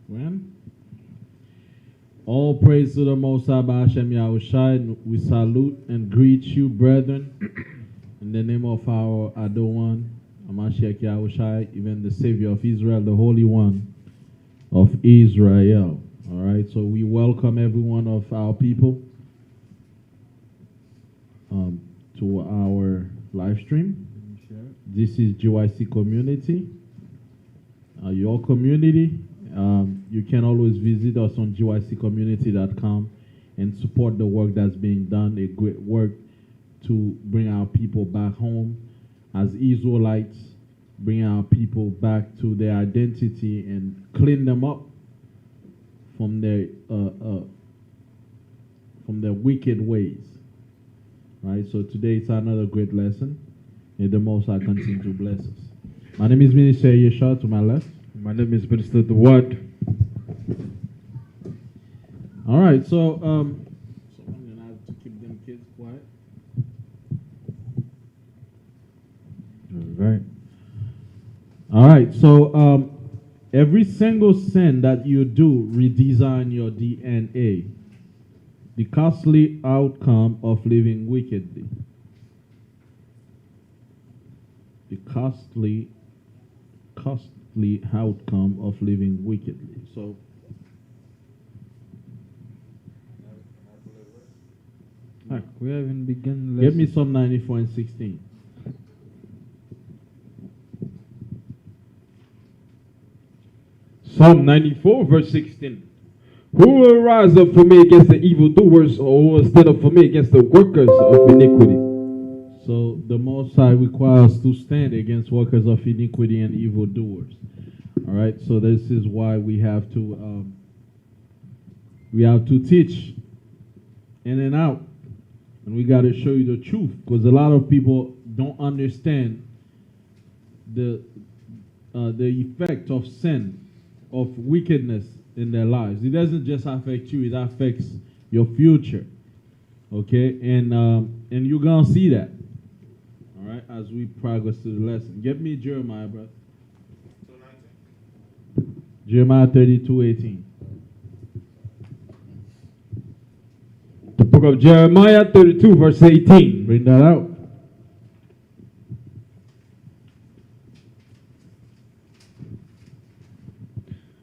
When? All praise to the Most High Hashem Yahushai. We salute and greet you, brethren, in the name of our Adon, Amashiach Yahushai, even the Savior of Israel, the Holy One of Israel. All right, so we welcome every one of our people to our live stream. This is GYC Community, your community. You can always visit us on gyccommunity.com and support the work that's being done, a great work to bring our people back home as Israelites, bring our people back to their identity and clean them up from their wicked ways. Right? So today it's another great lesson. May the Most High continue to bless us. My name is Minister Yeshua to my left. My name is Minister The Word. All right, so I'm gonna have to keep them kids quiet. All right, so every single sin that you do redesign your DNA. The costly outcome of living wickedly. The costly outcome of living wickedly. So we haven't begun. Give me Psalm 94 and 16. Psalm 94, verse 16. Who will rise up for me against the evildoers, or who will stand up for me against the workers of iniquity? So the Most High requires us to stand against workers of iniquity and evildoers. All right. So this is why we have to teach in and out, and we got to show you the truth, because a lot of people don't understand the effect of sin, of wickedness in their lives. It doesn't just affect you; it affects your future. Okay, and you're gonna see that. All right, as we progress to the lesson. Get me Jeremiah, brother. Jeremiah 32:18. The book of Jeremiah 32, verse 18. Bring that out.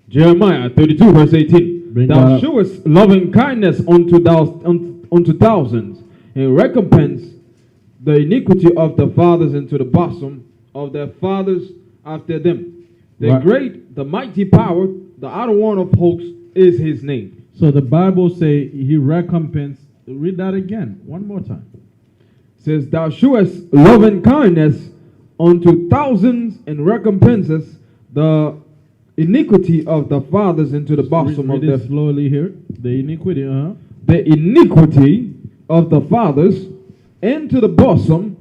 Jeremiah 32, verse 18. Thou shewest loving kindness unto thousands, and recompense the iniquity of the fathers into the bosom of their fathers after them. The great, the mighty power, the outer one of hosts is his name. So the Bible say he recompensed. Read that again, one more time. It says, thou shewest loving kindness unto thousands, and recompenses the iniquity of the fathers into the bosom of their... slowly here. The iniquity, The iniquity of the fathers into the bosom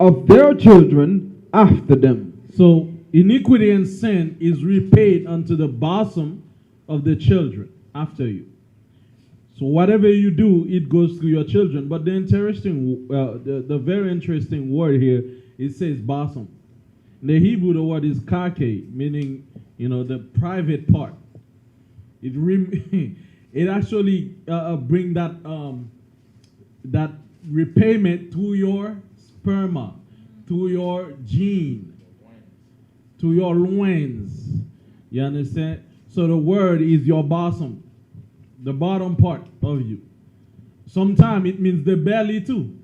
of their children after them. So iniquity and sin is repaid unto the bosom of the children after you. So whatever you do, it goes through your children. But the interesting, the very interesting word here, it says bosom. In the Hebrew, the word is kake, meaning, the private part. It actually bring that repayment to your sperma, to your gene, to your loins. You understand? So the word is your bosom, the bottom part of you. Sometimes it means the belly too.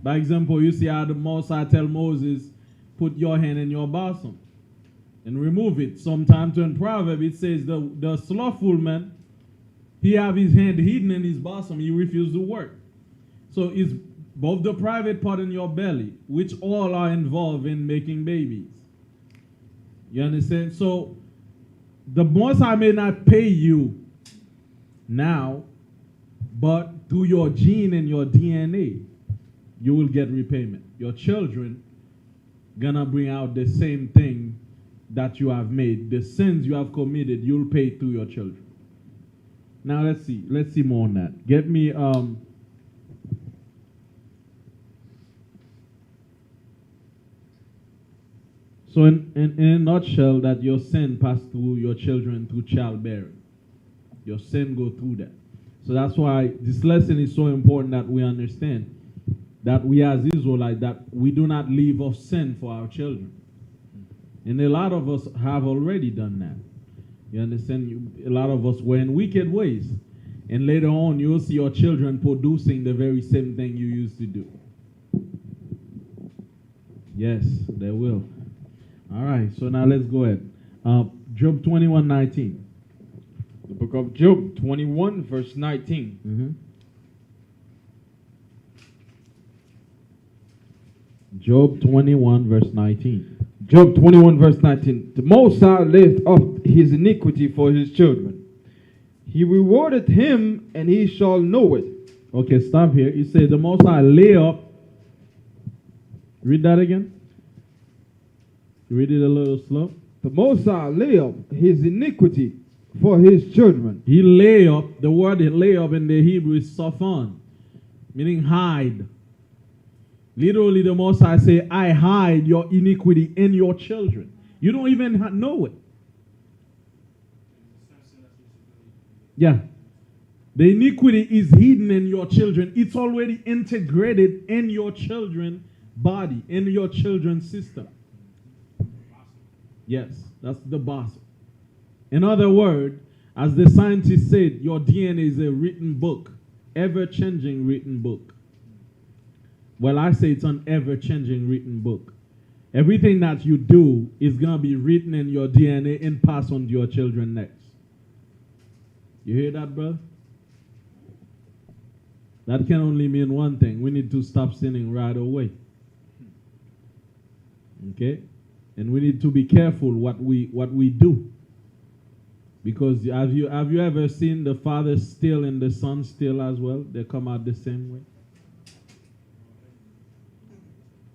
By example, you see how the Most High tell Moses, put your hand in your bosom and remove it. Sometimes in Proverbs it says the slothful man, he have his hand hidden in his bosom, he refused to work. So it's both the private part in your belly, which all are involved in making babies. You understand? So the Most High may not pay you now, but through your gene and your DNA, you will get repayment. Your children gonna bring out the same thing that you have made. The sins you have committed, you'll pay through your children. Now let's see more on that. Get me So in a nutshell, that your sin passed through your children through childbearing. Your sin go through that. So that's why this lesson is so important, that we understand that we as Israelites, that we do not leave off sin for our children. And a lot of us have already done that. You understand? A lot of us were in wicked ways. And later on, you'll see your children producing the very same thing you used to do. Yes, they will. All right, so now let's go ahead. Job 21:19. The book of Job 21, verse 19. Job 21, verse 19. Job 21, verse 19. The Most High lift up his iniquity for his children. He rewarded him, and he shall know it. Okay, stop here. You say the Most High lay up. Read that again. Read it a little slow. The Most High lay up his iniquity for his children. He lay up. The word lay up in the Hebrew is safan, meaning hide. Literally, the Most High say, I hide your iniquity in your children. You don't even know it. Yeah. The iniquity is hidden in your children. It's already integrated in your children's body, in your children's system. Yes, that's the boss. In other words, as the scientists said, your DNA is a written book, ever-changing written book. Well, I say it's an ever-changing written book. Everything that you do is going to be written in your DNA and passed on to your children next. You hear that, brother? That can only mean one thing. We need to stop sinning right away. Okay? And we need to be careful what we do. Because have you ever seen the father steal and the son steal as well? They come out the same way.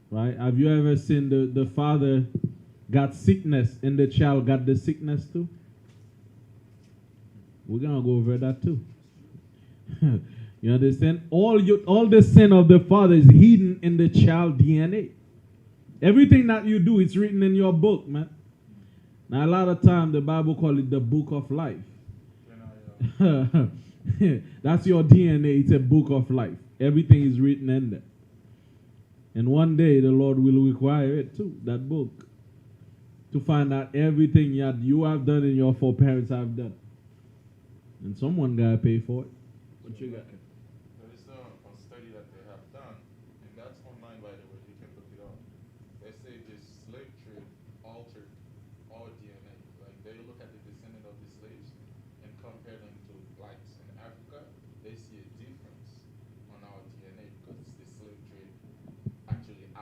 Right? Have you ever seen the father got sickness and the child got the sickness too? We're going to go over that too. You understand? All the sin of the father is hidden in the child DNA. Everything that you do, it's written in your book, man. Now, a lot of time, the Bible calls it the book of life. That's your DNA. It's a book of life. Everything is written in there. And one day, the Lord will require it too, that book, to find out everything that you have done and your foreparents have done. And someone got to pay for it. What you got? There is a study that they have done, and that's online, by the way. You can look it up. They say this slave trade altered our DNA. Like, they look at the descendant of the slaves and compare them to blacks in Africa. They see a difference on our DNA because the slave trade actually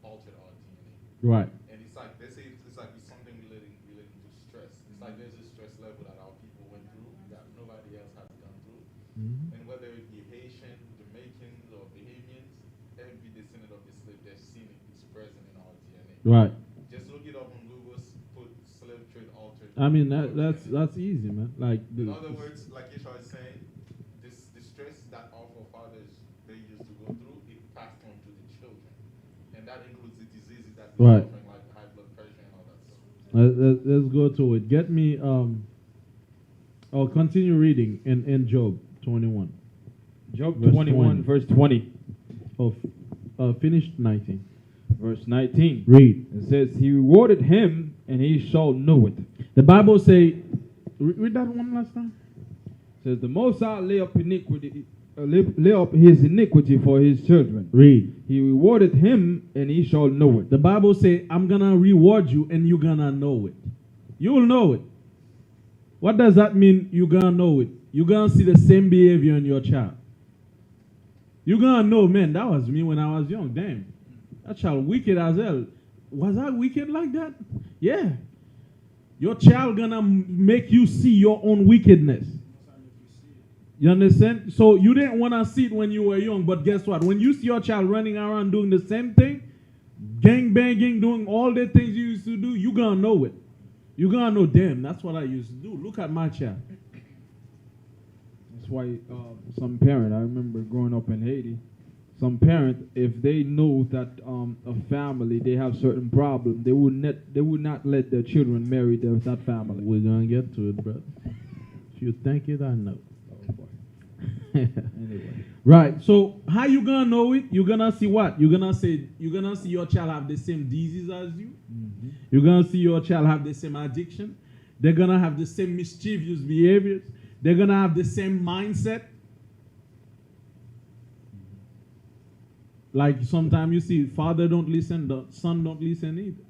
altered our DNA. Right. And it's like, they say it's like it's something relating to stress. It's like there's a stress level that our people went through that nobody else has gone through. And whether it be Haitian, Jamaicans, or Bahamians, every descendant of the slave, they've seen it. It's present in our DNA. Right. Just look it up on Google, put slave trade altered. I mean, that's easy, man. Like, in other words, like Yeshua is saying, the stress that our forefathers they used to go through, it passed on to the children. And that includes the diseases that they're Right. suffering, like high blood pressure and all that stuff. Let's go to it. Get me, continue reading in Job 21. Job Verse 21, 20. verse 20. Finish 19. Verse 19. Read. It says, He rewarded him, and he shall know it. The Bible say, read that one last time. It says, The Most High lay up iniquity, lay up his iniquity for his children. Read. He rewarded him, and he shall know it. The Bible say, I'm going to reward you, and you're going to know it. You'll know it. What does that mean, you're going to know it? You're going to see the same behavior in your child. You're going to know, man, that was me when I was young. Damn. That child wicked as hell. Was I wicked like that? Yeah. Your child going to make you see your own wickedness. You understand? So you didn't want to see it when you were young, but guess what? When you see your child running around doing the same thing, gang banging, doing all the things you used to do, you're going to know it. You're going to know, damn, that's what I used to do. Look at my child. That's why some parent, I remember growing up in Haiti, some parents, if they know that a family they have certain problems, they would not let their children marry that family. We're gonna get to it, bro. If you think it, I know. Oh, boy. Anyway, Right. So how you gonna know it? You're gonna see what? You're gonna see your child have the same disease as you. mm-hmm. You're gonna see your child have the same addiction. They're gonna have the same mischievous behaviors. They're gonna have the same mindset. Like sometimes you see father don't listen, the son don't listen either.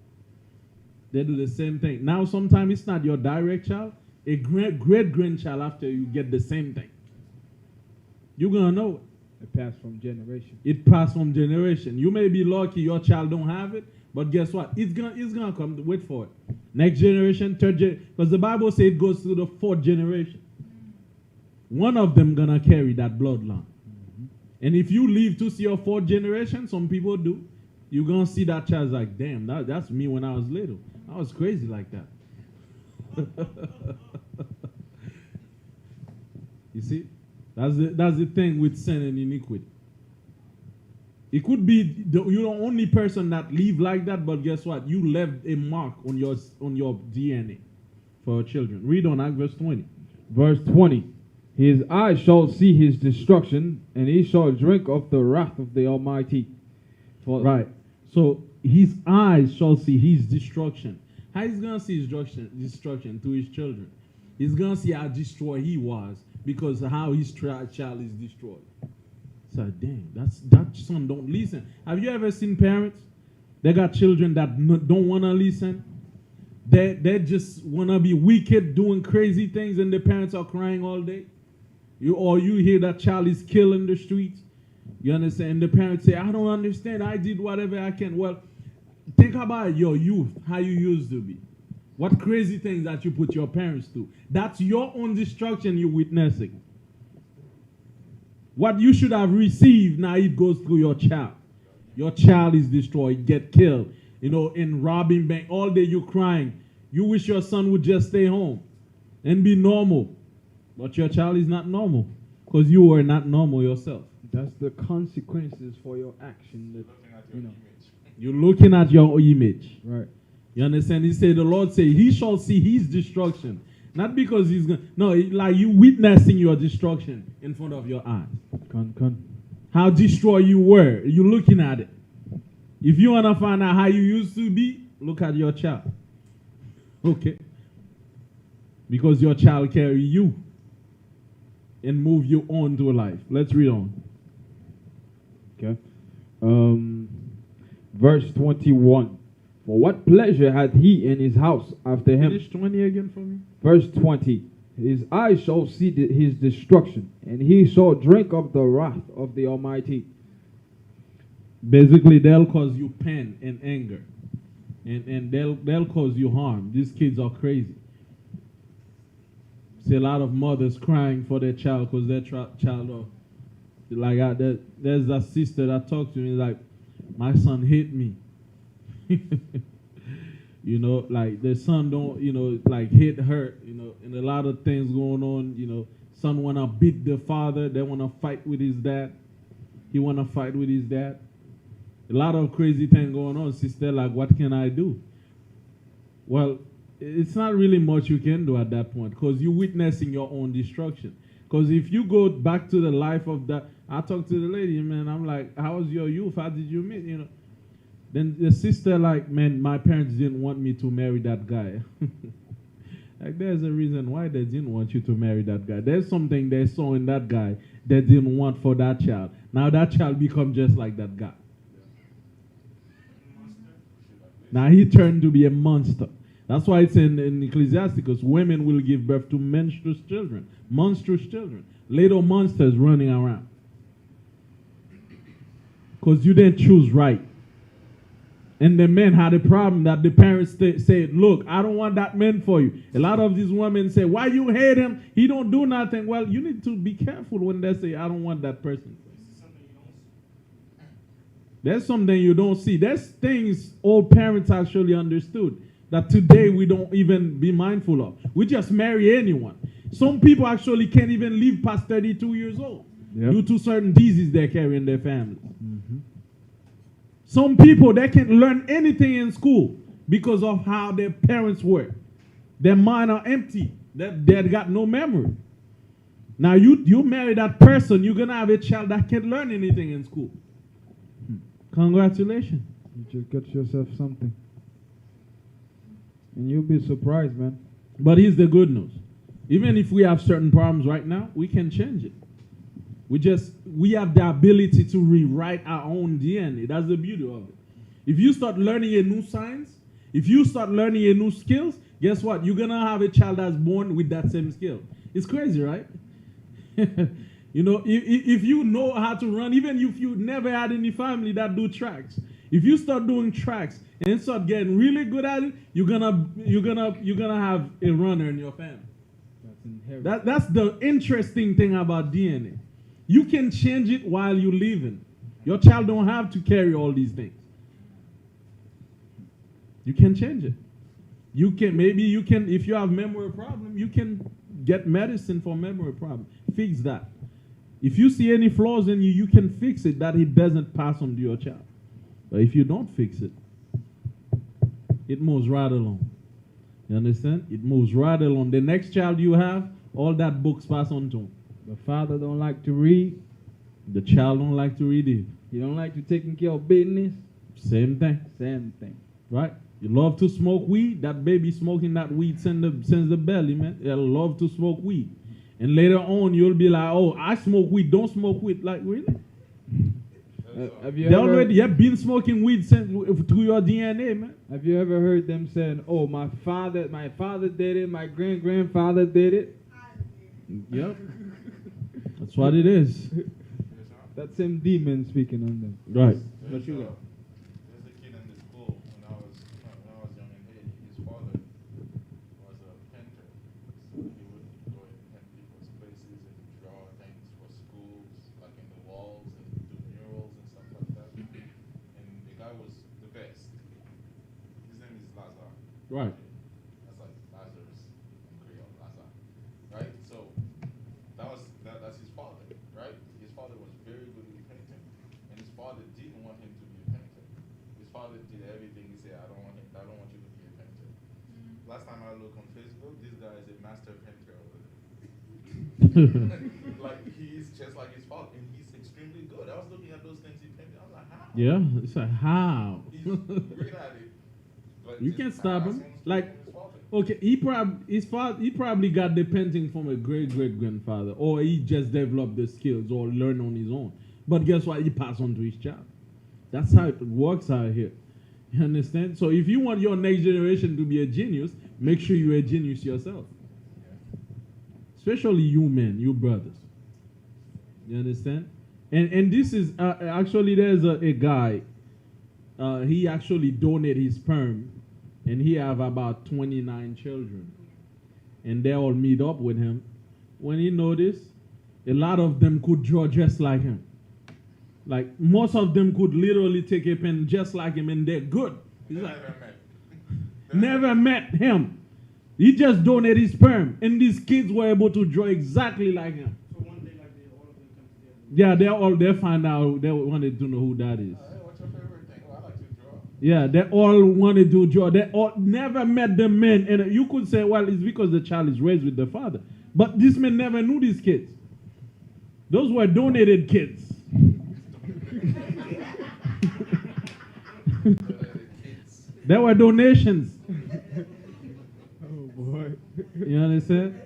They do the same thing. Now sometimes it's not your direct child. A great grandchild after you get the same thing. You're gonna know it. It passed from generation. It passed from generation. You may be lucky your child don't have it, but guess what? It's gonna come. Wait for it. Next generation, third generation, because the Bible says it goes through the fourth generation. One of them gonna carry that bloodline. Mm-hmm. And if you live to see your fourth generation, some people do, you're gonna see that child like, damn, that's me when I was little. I was crazy like that. You see? That's the thing with sin and iniquity. It could be you're the only person that live like that, but guess what? You left a mark on your DNA for your children. Read on Act verse 20. Verse 20. His eyes shall see his destruction, and he shall drink of the wrath of the Almighty. Right. So his eyes shall see his destruction. How he's gonna see his destruction to his children? He's gonna see how destroyed he was because of how his child is destroyed. So dang, that son don't listen. Have you ever seen parents? They got children that don't wanna listen. They just wanna be wicked, doing crazy things, and the parents are crying all day. You hear that child is killed in the streets. You understand? And the parents say, I don't understand. I did whatever I can. Well, think about your youth, how you used to be. What crazy things that you put your parents through. That's your own destruction you're witnessing. What you should have received, now it goes through your child. Your child is destroyed, get killed. In robbing bank, all day you crying. You wish your son would just stay home and be normal. But your child is not normal because you were not normal yourself. That's the consequences for your action. That, You're looking at your image. Right. You understand? He said, the Lord said, he shall see his destruction. Not because he's going to, no, like you witnessing your destruction in front of your eyes. How destroyed you were. You're looking at it. If you want to find out how you used to be, look at your child. Okay? Because your child carry you and move you on to life. Let's read on. Okay. Verse 21. For what pleasure had he in his house after him? Finish 20 again for me. Verse 20. His eyes shall see his destruction, and he shall drink of the wrath of the Almighty. Basically, they'll cause you pain and anger. And they'll cause you harm. These kids are crazy. See a lot of mothers crying for their child because their child like there's a sister that talked to me like, my son hit me. Like the son don't, like hit her, and a lot of things going on, son wanna beat the father, they wanna fight with his dad. He wanna fight with his dad. A lot of crazy things going on, sister, like what can I do? Well, it's not really much you can do at that point because you're witnessing your own destruction. Because if you go back to the life of that, I talked to the lady, man, I'm like, how was your youth? How did you meet? Then the sister like, man, my parents didn't want me to marry that guy. Like there's a reason why they didn't want you to marry that guy. There's something they saw in that guy they didn't want for that child. Now that child become just like that guy. Now he turned to be a monster. That's why it's in Ecclesiasticus, women will give birth to monstrous children. Little monsters running around. Because you didn't choose right. And the men had a problem that the parents said, look, I don't want that man for you. A lot of these women say, why you hate him? He don't do nothing. Well, you need to be careful when they say, I don't want that person. There's something you don't see. There's things old parents actually understood that today we don't even be mindful of. We just marry anyone. Some people actually can't even live past 32 years old due to certain diseases they carry in their family. Some people, they can't learn anything in school because of how their parents were. Their mind are empty. They got no memory. Now you marry that person, you're gonna have a child that can't learn anything in school. Congratulations. You just got yourself something. And you'll be surprised, man. But here's the good news. Even if we have certain problems right now, we can change it. We have the ability to rewrite our own DNA. That's the beauty of it. If you start learning a new science, if you start learning a new skills, guess what? You're gonna have a child that's born with that same skill. It's crazy, right? You know, if you know how to run, even if you never had any family that do tracks, if you start doing tracks and start getting really good at it, you're gonna have a runner in your family. That's the interesting thing about DNA. You can change it while you're living. Your child don't have to carry all these things. You can change it. Maybe you can, if you have memory problem, you can get medicine for memory problem. Fix that. If you see any flaws in you, you can fix it that it doesn't pass on to your child. But if you don't fix it, it moves right along. You understand? It moves right along. The next child you have, all that books pass on to him. The father don't like to read. The child don't like to read it. He don't like to taking care of business. Same thing. Same thing. Right? You love to smoke weed. That baby smoking that weed sends the belly, man. They'll love to smoke weed. And later on, you'll be like, oh, I smoke weed. Don't smoke weed. Like, really? Have you They ever, already have been smoking weed through your DNA, man. have you ever heard them saying, oh, my father did it, my grandfather did it? Yep. That's what it is. That same demon speaking on them. Right. There's a kid in the school when I was young in Haiti. His father was a painter, so he would go and paint people's places and draw things for schools, like in the walls, and do murals and stuff like that. And the guy was the best. His name is Lazar. Right. That's like Lazarus in Creole, Lazar. Right? So that's his father, right? His father was very good at painting, and his father didn't want him to be a painter. His father did everything. He said, I don't want you to be a painter. Last time I looked on Facebook, this guy is a master painter over there. Like, he's just like his father, and he's extremely good. I was looking at those things he painted. I was like, how? Yeah. It's like, how? He's great at it. But You just can't stop him. someone's Like, his father. okay, he probably got the painting from a great-great-grandfather, or he just developed the skills or learned on his own. But guess what? He passed on to his child. That's how it works out here. You understand? So if you want your next generation to be a genius, make sure you're a genius yourself. Especially you men, you brothers. You understand? And this is, actually there's a guy, he actually donated his sperm, and he have about 29 children. And they all meet up with him. When he noticed, a lot of them could draw just like him. Like, most of them could literally take a pen just like him, and they're good. He's like, never met him. He just donated his sperm, and these kids were able to draw exactly like him. So one day, like all of them come together. Yeah, they find out, they wanted to know who that is. Hey, what's your favorite thing? Oh, I like to draw. Yeah, they all wanted to draw. They all never met the men. And you could say, well, it's because the child is raised with the father. But this man never knew these kids. Those were donated kids. They were donations. Oh boy. You understand?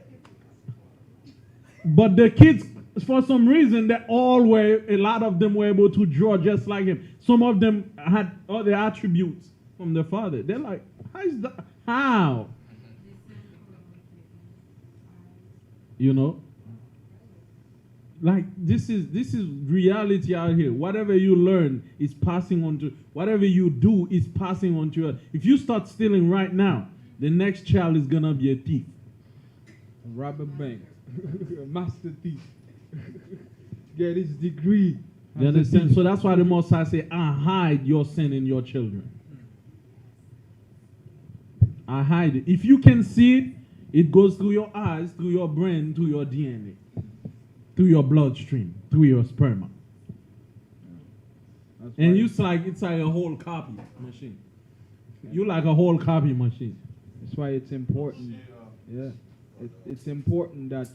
But the kids, for some reason, a lot of them were able to draw just like him. Some of them had all the attributes from the father. They're like, how is that? How? You know? Like, this is reality out here. Whatever you learn is passing on to, whatever you do is passing on to you. If you start stealing right now, the next child is gonna be a thief. Robber bank. Master thief. Get his degree. You understand? So that's why the Most High say, I hide your sin in your children. I hide it. If you can see it, it goes through your eyes, through your brain, through your DNA, through your bloodstream, through your sperma. And it's like a whole copy machine. You like a whole copy machine. That's why it's important. Yeah, it's important that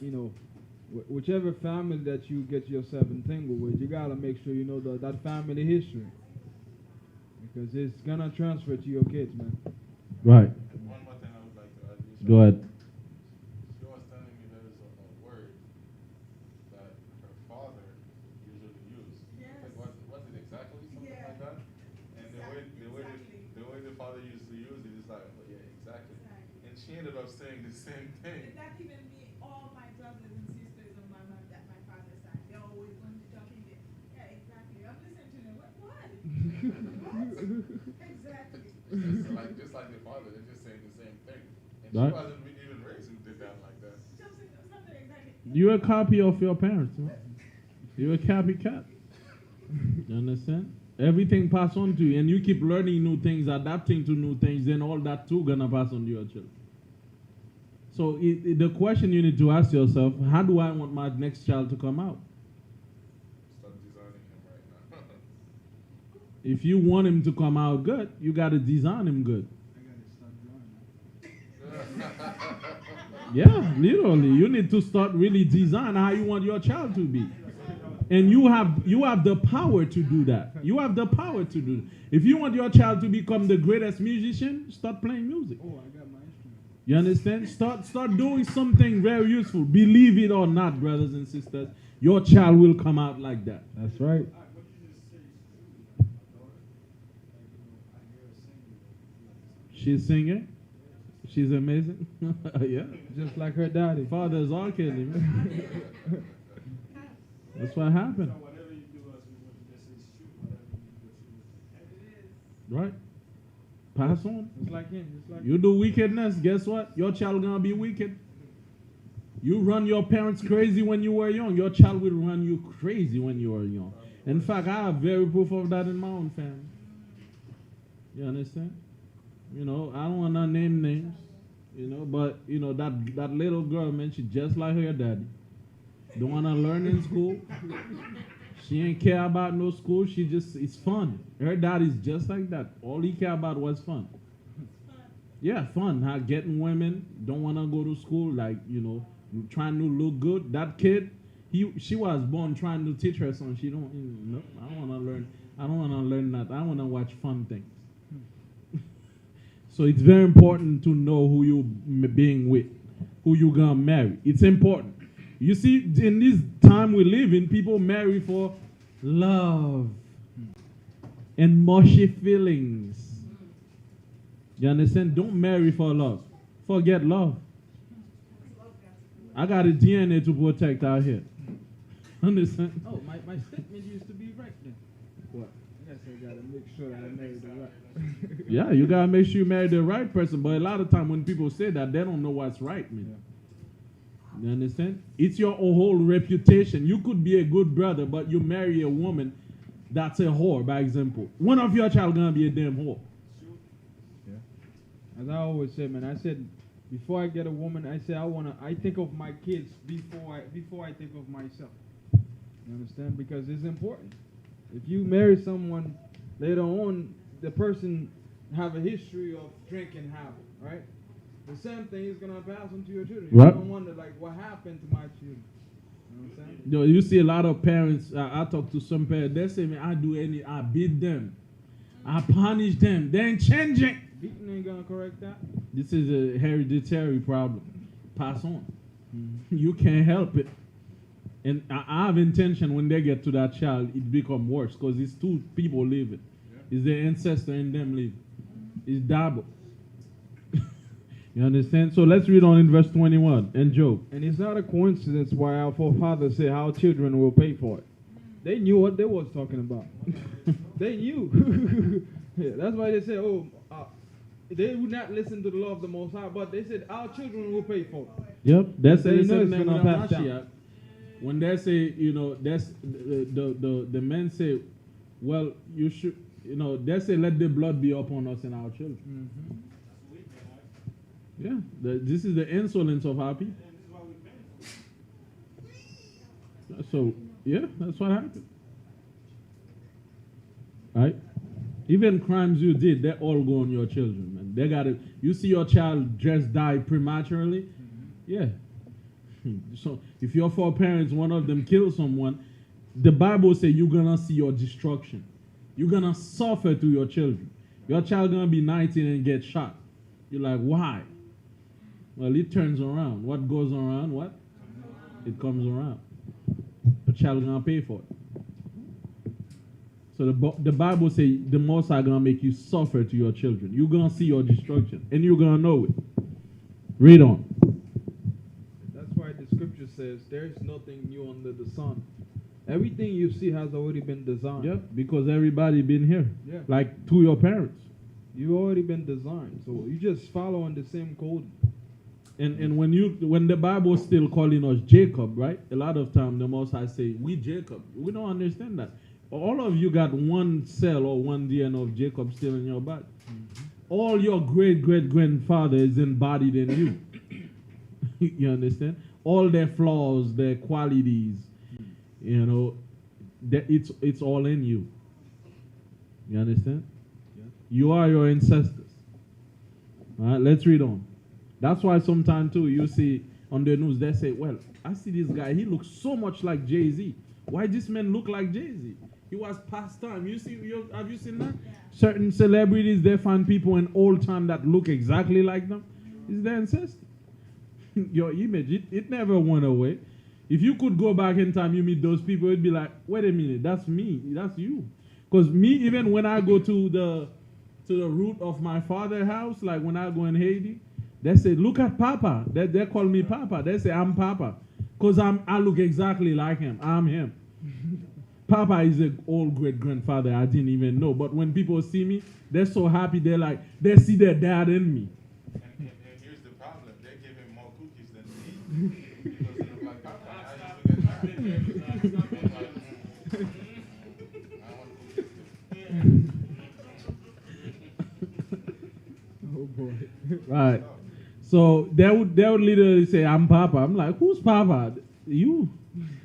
whichever family that you get yourself entangled with, you gotta make sure you know that family history, because it's gonna transfer to your kids, man. Right. One more thing I would like to add is Go ahead. she was telling me there is a word that her father usually used. Yes. Like, was it exactly something Yeah. like that? And the way the father used to use it is like, oh, yeah, exactly. And she ended up saying the same thing. Did that even be all my brothers and sisters on my father's side? They're always going to talk English. Yeah, exactly. I'm listening to them. What? What? Exactly. Just like the father, they're just saying the same thing. And Right. she wasn't even raised who did that like that. Something exactly. You're a copy of your parents, man. You're a copycat. You understand? Everything pass on to you, and you keep learning new things, adapting to new things, then all that too gonna pass on to your children. So the question you need to ask yourself: how do I want my next child to come out? Start designing him right now. If you want him to come out good, you gotta design him good. Yeah, literally, you need to start really design how you want your child to be. And you have the power to do that. You have the power to do it. If you want your child to become the greatest musician, start playing music. Oh, I got my instrument. You understand? Start doing something very useful. Believe it or not, brothers and sisters, your child will come out like that. That's right. What you just say is true. My daughter, I hear her singing. She's singing. She's amazing. Yeah. Just like her daddy. Fathers are killing me. That's what happened. So whatever you do, what you just say is true. Whatever you do, what you Right? Pass on. Just like him. Just like You do wickedness, guess what? Your child gonna be wicked. You run your parents crazy when you were young. Your child will run you crazy when you were young. In fact, I have very proof of that in my own family. You understand? I don't want to name names, but that little girl, man, she just like her daddy. Don't want to learn in school. She ain't care about no school. It's fun. Her daddy's just like that. All he care about was fun. Yeah, fun. How getting women, don't want to go to school, trying to look good. That kid, she was born trying to teach her son. She don't, I don't want to learn. I don't want to learn that. I want to watch fun things. So it's very important to know who you being with, who you gonna marry. It's important. You see, in this time we live in, people marry for love and mushy feelings. You understand? Don't marry for love. Forget love. I got a DNA to protect out here. Understand? Oh, my statement used to be right then. What? I guess I gotta make sure that I married the right. Yeah, you gotta make sure you marry the right person. But a lot of time when people say that, they don't know what's right, man. You understand? It's your whole reputation. You could be a good brother, but you marry a woman that's a whore, by example. One of your child gonna be a damn whore. Yeah. As I always say, man, I said before I get a woman, I think of my kids before I think of myself. You understand? Because it's important. If you marry someone later on, the person have a history of drinking habit, right? The same thing is gonna pass on to your children. You Right. don't wonder what happened to my children. You know what I'm saying? You see a lot of parents, I talk to some parents, they say, man, I beat them. I punish them. They ain't changing. Beating ain't gonna correct that. This is a hereditary problem. Pass on. You can't help it. And I have intention when they get to that child, it become worse because it's two people living. It's the ancestor in them living. It's double. You understand? So let's read on in verse 21 and Job. And it's not a coincidence why our forefathers say our children will pay for it. They knew what they was talking about. They knew. Yeah, that's why they say, they would not listen to the law of the Most High, but they said our children will pay for it. Yep, that's They the know it's name gonna of pass down. Mashiach. When they say, that's the men say, well, you should, they say, let the blood be upon us and our children. Mm-hmm. Yeah, this is the insolence of our people. So, yeah, that's what happened. Right? Even crimes you did, they all go on your children, man. They got it. You see your child just die prematurely, yeah. So if your four parents, one of them kills someone, the Bible says you're gonna see your destruction. You're gonna suffer to your children. Your child gonna be 19 and get shot. You're like, why? Well, it turns around. What goes around, what? It comes around. The child gonna pay for it. So the Bible says the Most High gonna make you suffer to your children. You're gonna see your destruction, and you're gonna know it. Read on. That's why the scripture says there's nothing new under the sun. Everything you see has already been designed. Yep, because everybody been here. Yeah. Like to your parents. You've already been designed. So you just follow on the same code. And when the Bible still calling us Jacob, right? A lot of time the Most High say, we Jacob. We don't understand that. All of you got one cell or one DNA of Jacob still in your body. All your great-great-grandfather is embodied in you. You understand? All their flaws, their qualities, you know, it's all in you. You understand? Yeah. You are your ancestors. All right, let's read on. That's why sometimes too you see on the news they say, well, I see this guy, he looks so much like Jay-Z. Why this man look like Jay-Z? He was past time. Have you seen that? Yeah. Certain celebrities, they find people in old time that look exactly like them. It's their ancestor. Your image, it never went away. If you could go back in time, you meet those people, it'd be like, wait a minute, that's me, that's you. Because me, even when I go to the root of my father's house, like when I go in Haiti, they say, look at Papa. They call me Papa. They say, I'm Papa. Because I look exactly like him. I'm him. Papa is an old great-grandfather I didn't even know. But when people see me, they're so happy. They're like, they see their dad in me. And here's the problem. They give him more cookies than me. Because he look like Papa. I used to get mad. I want cookies too. Oh boy. Right. So they would literally say, I'm Papa. I'm like, who's Papa? You.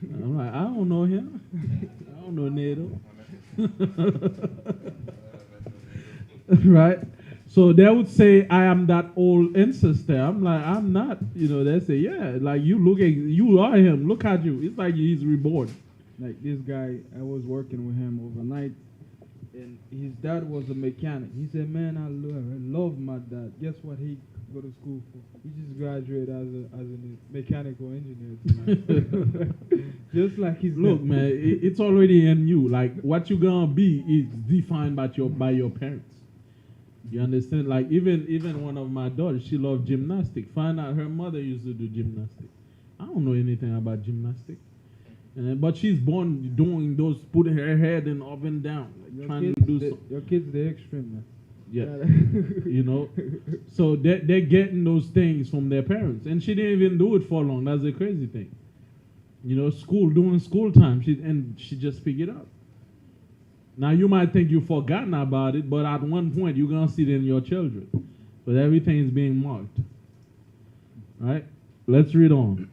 I'm like, I don't know him. I don't know Nato. Right? So they would say, I am that old ancestor. I'm like, I'm not. You know, they say, yeah, like you are him. Look at you. It's like he's reborn. Like this guy, I was working with him overnight, and his dad was a mechanic. He said, man, I love my dad. Guess what he go to school for? He just graduated as a mechanical engineer. Just like his Look, dad. man, it's already in you. Like what you're gonna be is defined by your parents. You understand? Like even one of my daughters, she loved gymnastics. Find out her mother used to do gymnastics. I don't know anything about gymnastics. But she's born doing those, putting her head and up and down, like trying to do something. Your kids, they're extreme, man. Yeah, you know. So they're getting those things from their parents, and she didn't even do it for long. That's the crazy thing. You know, doing school time, she just figured out. Now you might think you've forgotten about it, but at one point you're gonna see it in your children. But everything is being marked. Right? Let's read on.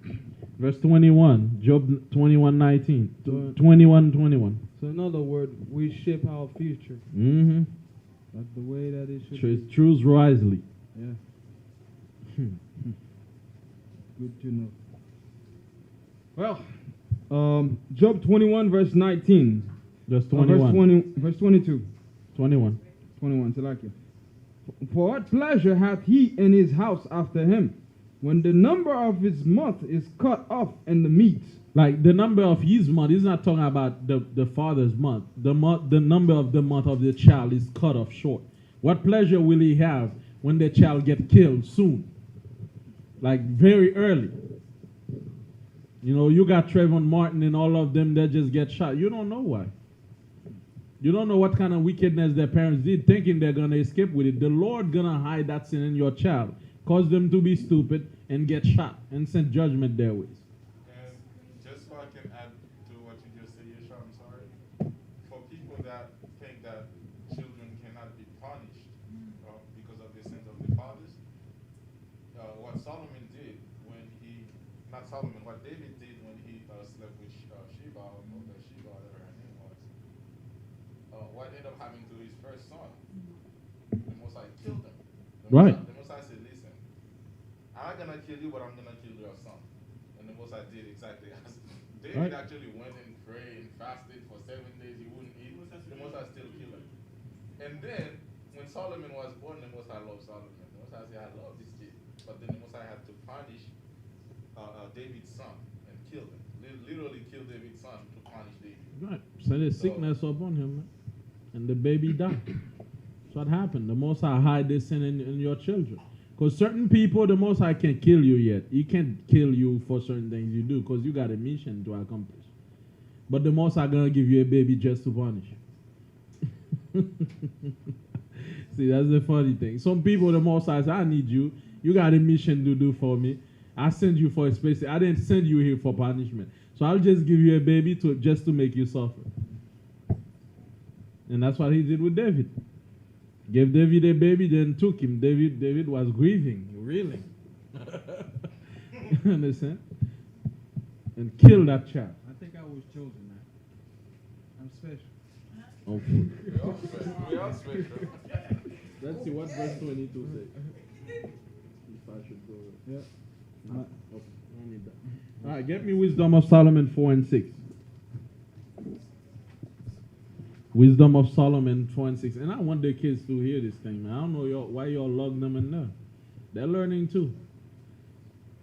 Verse 21, Job 21:19. 21:21. So in other words, we shape our future. Mm-hmm. That's the way that it should be. Choose wisely. Yeah. Good to know. Well, Job 21 verse 19. Verse 21. Verse 22. 21. 21. Salakia. For what pleasure hath he in his house after him, when the number of his month is cut off in the meat? Like the number of his month, he's not talking about the father's month. The number of the month of the child is cut off short. What pleasure will he have when the child get killed soon? Like very early. You know, you got Trayvon Martin and all of them that just get shot. You don't know why. You don't know what kind of wickedness their parents did, thinking they're going to escape with it. The Lord going to hide that sin in your child, cause them to be stupid and get shot and send judgment their ways. And just so I can add to what you just said, Yeshua, I'm sorry. For people that think that children cannot be punished because of the sins of the fathers, what Solomon did when he, not Solomon, what David did when he slept with Sheba, or Sheba, whatever her name was, what ended up happening to his first son? The Most High killed him. Right. The Most High said, listen, I'm not gonna kill you, but I'm gonna kill your son. And the Most High did exactly as David Right. actually went and prayed and fasted for 7 days. He wouldn't eat. The Most High still killed him. And then when Solomon was born, the Most High loved Solomon. The Most High said, I love this kid. But then the Most High had to punish David's son and kill him. Literally kill David's son to punish David. Right. Send a sickness upon him, man. And the baby died. That's what happened. The Most High hide this sin in your children. Because certain people, the Most High can't kill you yet. He can't kill you for certain things you do because you got a mission to accomplish. But the Most High gonna give you a baby just to punish you. See, that's the funny thing. Some people, the Most High say, I need you. You got a mission to do for me. I send you for a space. I didn't send you here for punishment. So I'll just give you a baby just to make you suffer. And that's what he did with David. Gave David a baby, then took him. David was grieving, reeling. You understand? And killed that child. I think I was chosen, man. I'm special. Okay. We all special. Let's see what verse 22 says. If I should go. Yeah. Okay, I need that. All right, get me Wisdom of Solomon 4 and 6. Wisdom of Solomon 4 and 6. And I want the kids to hear this thing, man. I don't know why y'all log them in there. They're learning too.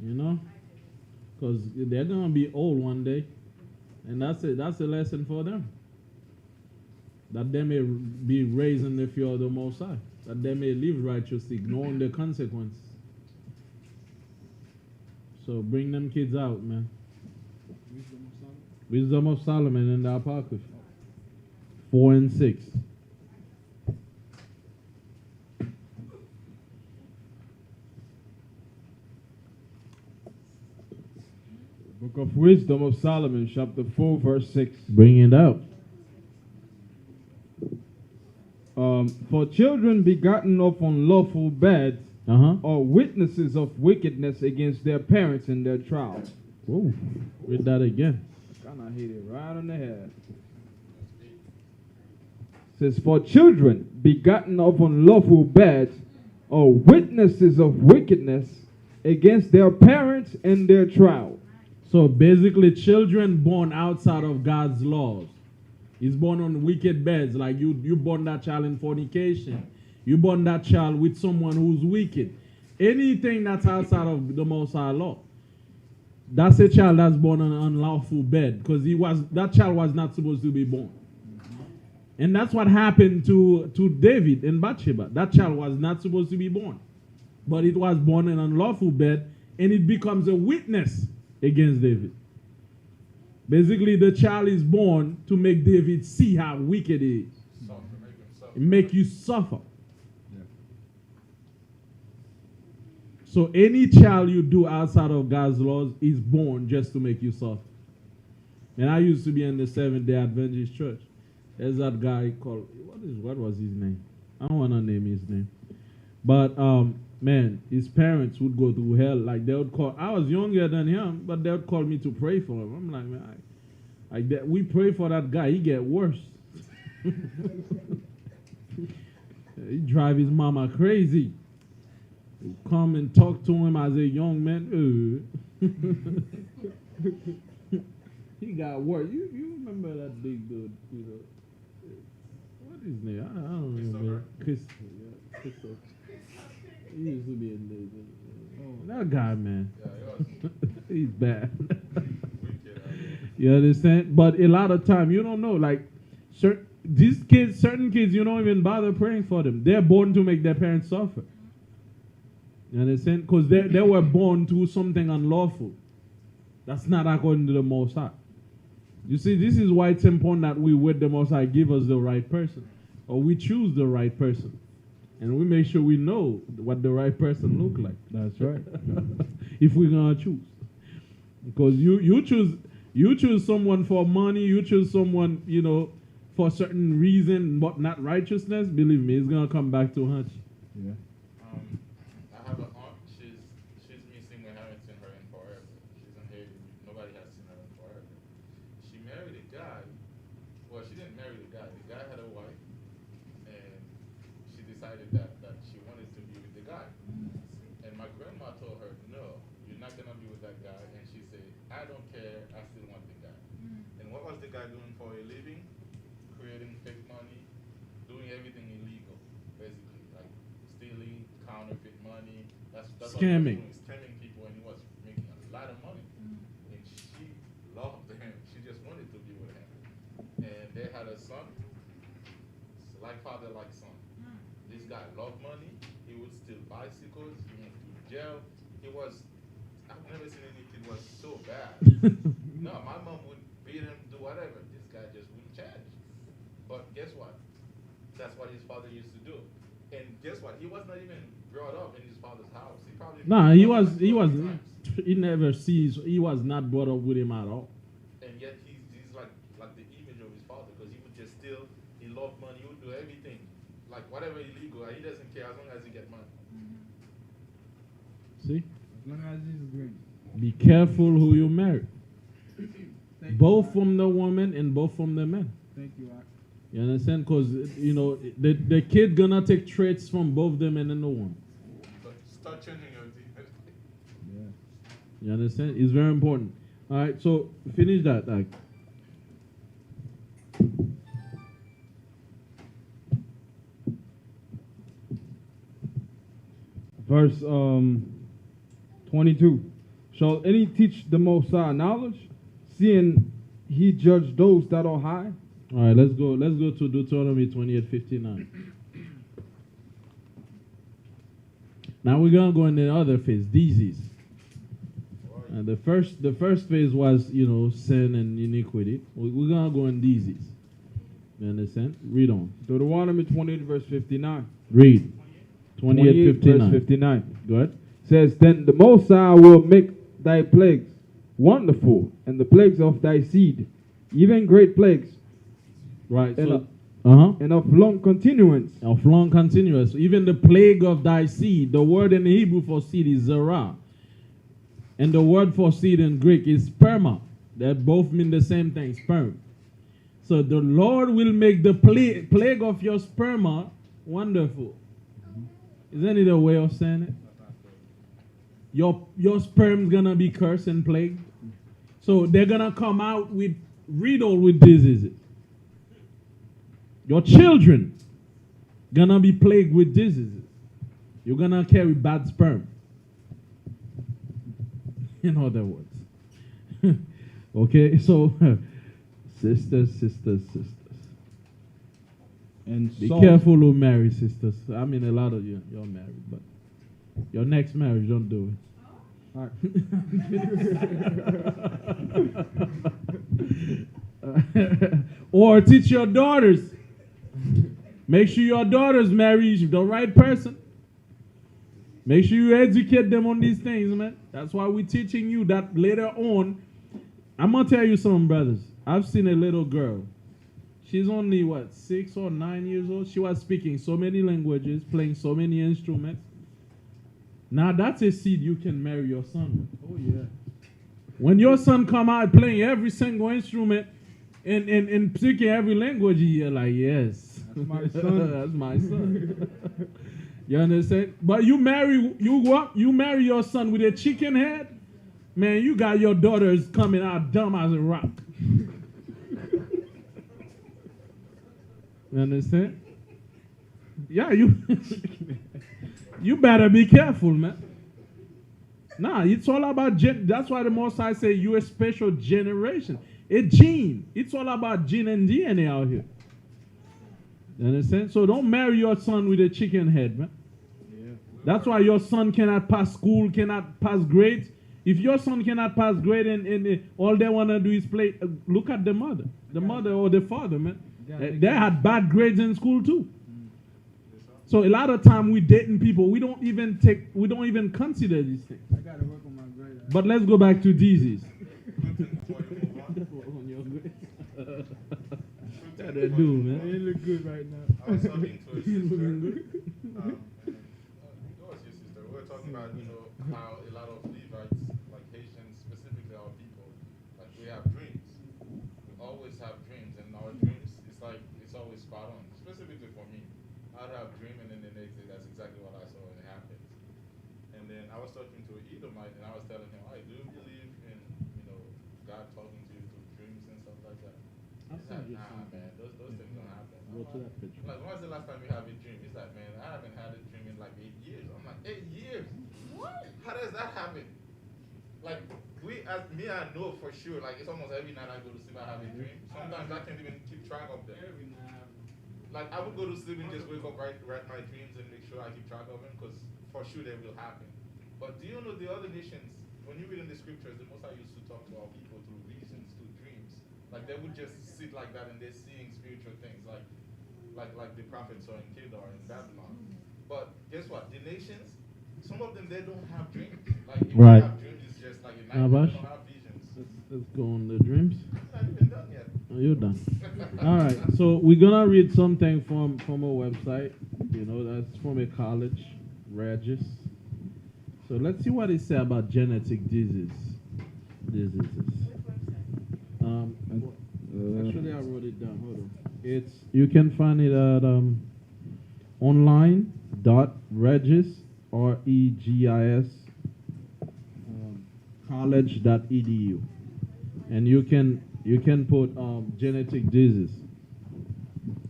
You know? Because they're going to be old one day. And that's it. That's a lesson for them. That they may be raised in the fear of the Most High. That they may live righteously, knowing the consequences. So bring them kids out, man. Wisdom of Solomon. Wisdom of Solomon in the Apocrypha. 4 and 6. Book of Wisdom of Solomon, chapter 4, verse 6. Bring it out. For children begotten of unlawful beds are witnesses of wickedness against their parents in their trials. Whoa. Read that again. Kind of hit it right on the head. Says, for children begotten of unlawful beds are witnesses of wickedness against their parents in their trial. So basically, children born outside of God's laws is born on wicked beds. Like you born that child in fornication. You born that child with someone who's wicked. Anything that's outside of the Most High law. That's a child that's born on an unlawful bed because that child was not supposed to be born. And that's what happened to David and Bathsheba. That child was not supposed to be born. But it was born in an unlawful bed and it becomes a witness against David. Basically, the child is born to make David see how wicked he is. Suffer, make him suffer. Make you suffer. So any child you do outside of God's laws is born just to make you suffer. And I used to be in the Seventh-day Adventist church. There's that guy called, what was his name? I don't want to name his name. But, man, his parents would go through hell. Like, they would call, I was younger than him, but they would call me to pray for him. I'm like, man, we pray for that guy. He get worse. He drive his mama crazy. Come and talk to him as a young man. He got worse. You remember that big dude? What is his name? I don't remember. Christopher. Yeah, Christopher. He used to be in the that guy, man. Yeah, He's bad. wicked out there. You understand? But a lot of time, you don't know. Like, certain kids, you don't even bother praying for them. They're born to make their parents suffer. You understand? Because they were born to something unlawful. That's not according to the Most High. You see, this is why it's important that we with the Most High give us the right person. Or we choose the right person. And we make sure we know what the right person look like. That's right. If we're going to choose. Because you choose someone for money, you choose someone, for a certain reason, but not righteousness, believe me, it's going to come back to haunt you. Yeah. I have an aunt. She's missing. We haven't seen her in forever. She's in Haiti. Nobody has seen her in forever. She married a guy. Well, she didn't marry the guy. The guy had a wife. decided that she wanted to be with the guy. And my grandma told her, no, you're not going to be with that guy. And she said, I don't care, I still want the guy. And what was the guy doing for a living? Creating fake money, doing everything illegal, basically. Like stealing, counterfeit money. That's Scamming. What he was doing, scamming people, and he was making a lot of money. And she loved him. She just wanted to be with him. And they had a son. It's like father, like son. This guy loved money. He would steal bicycles. He went to jail. I've never seen anything was so bad. No, my mom would beat him, do whatever. This guy just wouldn't change. But guess what? That's what his father used to do. And guess what? He was not even brought up in his father's house. He probably he was not brought up with him at all. And yet he's like the image of his father, because he would just steal. He loved money. He would do everything, like whatever illegal. He doesn't care as long as he get money. See? As long as Jesus brings. Be careful who you marry. Thank Both you, from the woman and both from the man. Thank you, Ak. You understand? Because, the kid gonna take traits from both the men and the woman. But start changing your DNA. Yeah. You understand? It's very important. All right, so finish that. Like, Verse 22. Shall any teach the Most High knowledge, seeing he judged those that are high? all right, let's go to Deuteronomy 28:59. Now we're gonna go in the other phase, disease. The first phase was, sin and iniquity. We're gonna go in disease. You understand? Read on. Deuteronomy 28 verse 59. Read. 28:59. verse 59. Go ahead. Says, then the Most High will make thy plagues wonderful, and the plagues of thy seed, even great plagues, Right. and, So, and of long continuance. of long continuous. Even the plague of thy seed. The word in Hebrew for seed is zerah. And the word for seed in Greek is sperma. They both mean the same thing, sperm. So the Lord will make the plague of your sperma wonderful. Isn't it a way of saying it? Your sperm's gonna be cursed and plagued. So they're gonna come out with riddled with diseases. Your children gonna be plagued with diseases. You're gonna carry bad sperm. In other words. Okay, so sisters. And Be salt. careful who marry sisters. I mean, a lot of you, you're married, but your next marriage, don't do it. All right. Or teach your daughters. Make sure your daughters marry the right person. Make sure you educate them on these things, man. That's why we're teaching you that later on. I'm going to tell you something, brothers. I've seen a little girl. She's only, 6 or 9 years old? She was speaking so many languages, playing so many instruments. Now, that's a seed you can marry your son with. Oh, yeah. When your son come out playing every single instrument and speaking every language, you're like, yes. That's my son. That's my son. You understand? But you marry your son with a chicken head, man, you got your daughters coming out dumb as a rock. You understand? Yeah, you better be careful, man. Nah, it's all about that's why the Most High say you're a special generation. A gene. It's all about gene and DNA out here. You understand? So don't marry your son with a chicken head, man. Yeah. That's why your son cannot pass school, cannot pass grades. If your son cannot pass grade and all they want to do is play, look at the mother. The mother or the father, man. They had bad grades in school too. So a lot of time we dating people, we don't even consider these things. I got to work on my grade. But let's go back to disease. What they do, man? It look good right now. I was talking to a sister. It was your sister. We were talking about, how a lot of Levites, like Haitians, specifically our people, like we have dreams. We always have dreams, and our dreams, it's always spot on. Specifically for me, I'd have a dream, and then the I was talking to an Edomite, and I was telling him, "I do you believe in, God talking to you through dreams and stuff like that?" He's like, "Nah, man, those things don't happen." Go to that picture. I'm like, "When was the last time you have a dream?" He's like, "Man, I haven't had a dream in like 8 years." I'm like, 8 years? What? How does that happen? Like, I know for sure, like, it's almost every night I go to sleep, I have a dream. Sometimes I can't even keep track of them. Every night. Like, I would go to sleep and just wake up, write my dreams and make sure I keep track of them, because for sure they will happen. But do you know the other nations, when you read in the scriptures, the Most High used to talk to our people through visions, through dreams. Like, they would just sit like that and they're seeing spiritual things, like the prophets saw in Kedar in Babylon. But guess what? The nations, some of them, they don't have dreams. Like, if Right. they have dreams, it's just like a nightmare. They don't have visions. Let's go on the dreams. It's not even done yet. Oh, you're done. All right. So we're gonna read something from a website. That's from a college, Regis. So let's see what it says about genetic diseases. Actually, I wrote it down. Hold on. You can find it at online.regis regis college.edu, and you can put genetic disease.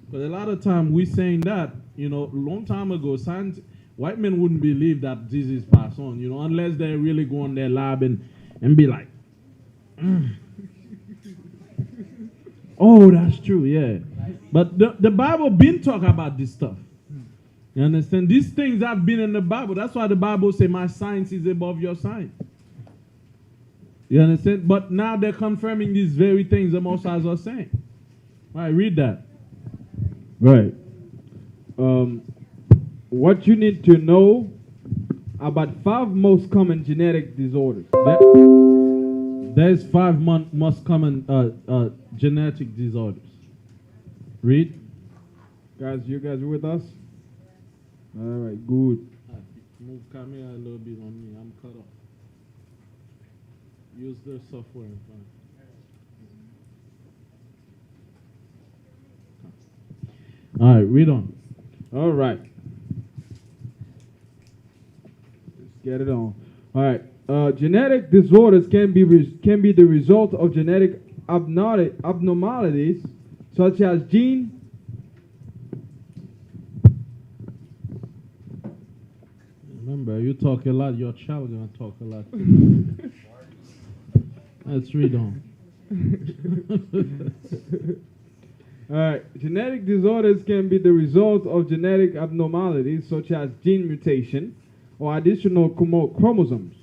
But a lot of time we saying that long time ago, white men wouldn't believe that disease pass on, unless they really go in their lab and be like, oh, that's true, yeah. But the Bible been talking about this stuff. You understand? These things have been in the Bible. That's why the Bible say my science is above your science. You understand? But now they're confirming these very things the Most High are saying. All right, read that. Right. What you need to know about 5 most common genetic disorders. There's 5 most common genetic disorders. Read. Guys, you guys are with us? All right, good. Move camera a little bit on me. I'm cut off. Use their software in front. All right, read on. All right. Let's get it on. All right. Genetic disorders can be the result of genetic abnormalities such as gene. Remember, you talk a lot, your child gonna talk a lot too. Let's read on. All right. Genetic disorders can be the result of genetic abnormalities such as gene mutation or additional chromosomes.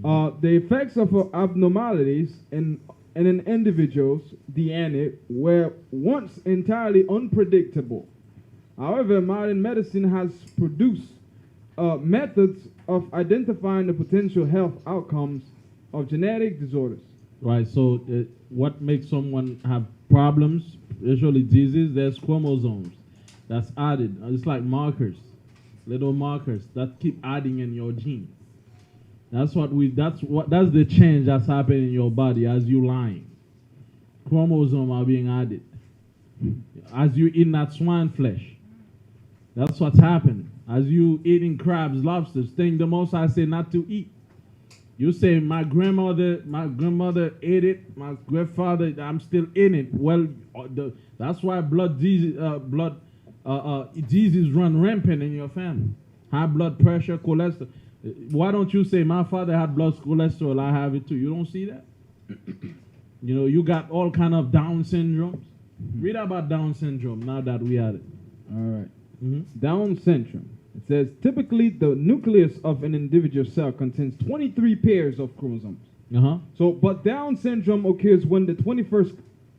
The effects of abnormalities in an individual's DNA were once entirely unpredictable. However, modern medicine has produced methods of identifying the potential health outcomes of genetic disorders. Right, so what makes someone have problems, usually disease, there's chromosomes that's added. It's like markers, little markers that keep adding in your gene. That's the change that's happening in your body as you lying. Chromosomes are being added. As you eat that swine flesh. That's what's happening. As you eating crabs, lobsters, thing the Most I say not to eat. You say my grandmother ate it, my grandfather, I'm still in it. Well, that's why diseases run rampant in your family. High blood pressure, cholesterol. Why don't you say my father had blood cholesterol, I have it too? You don't see that? You got all kind of Down syndromes. Read about Down syndrome now that we had it. All right. Down syndrome. It says typically the nucleus of an individual cell contains 23 pairs of chromosomes. But Down syndrome occurs when the 21st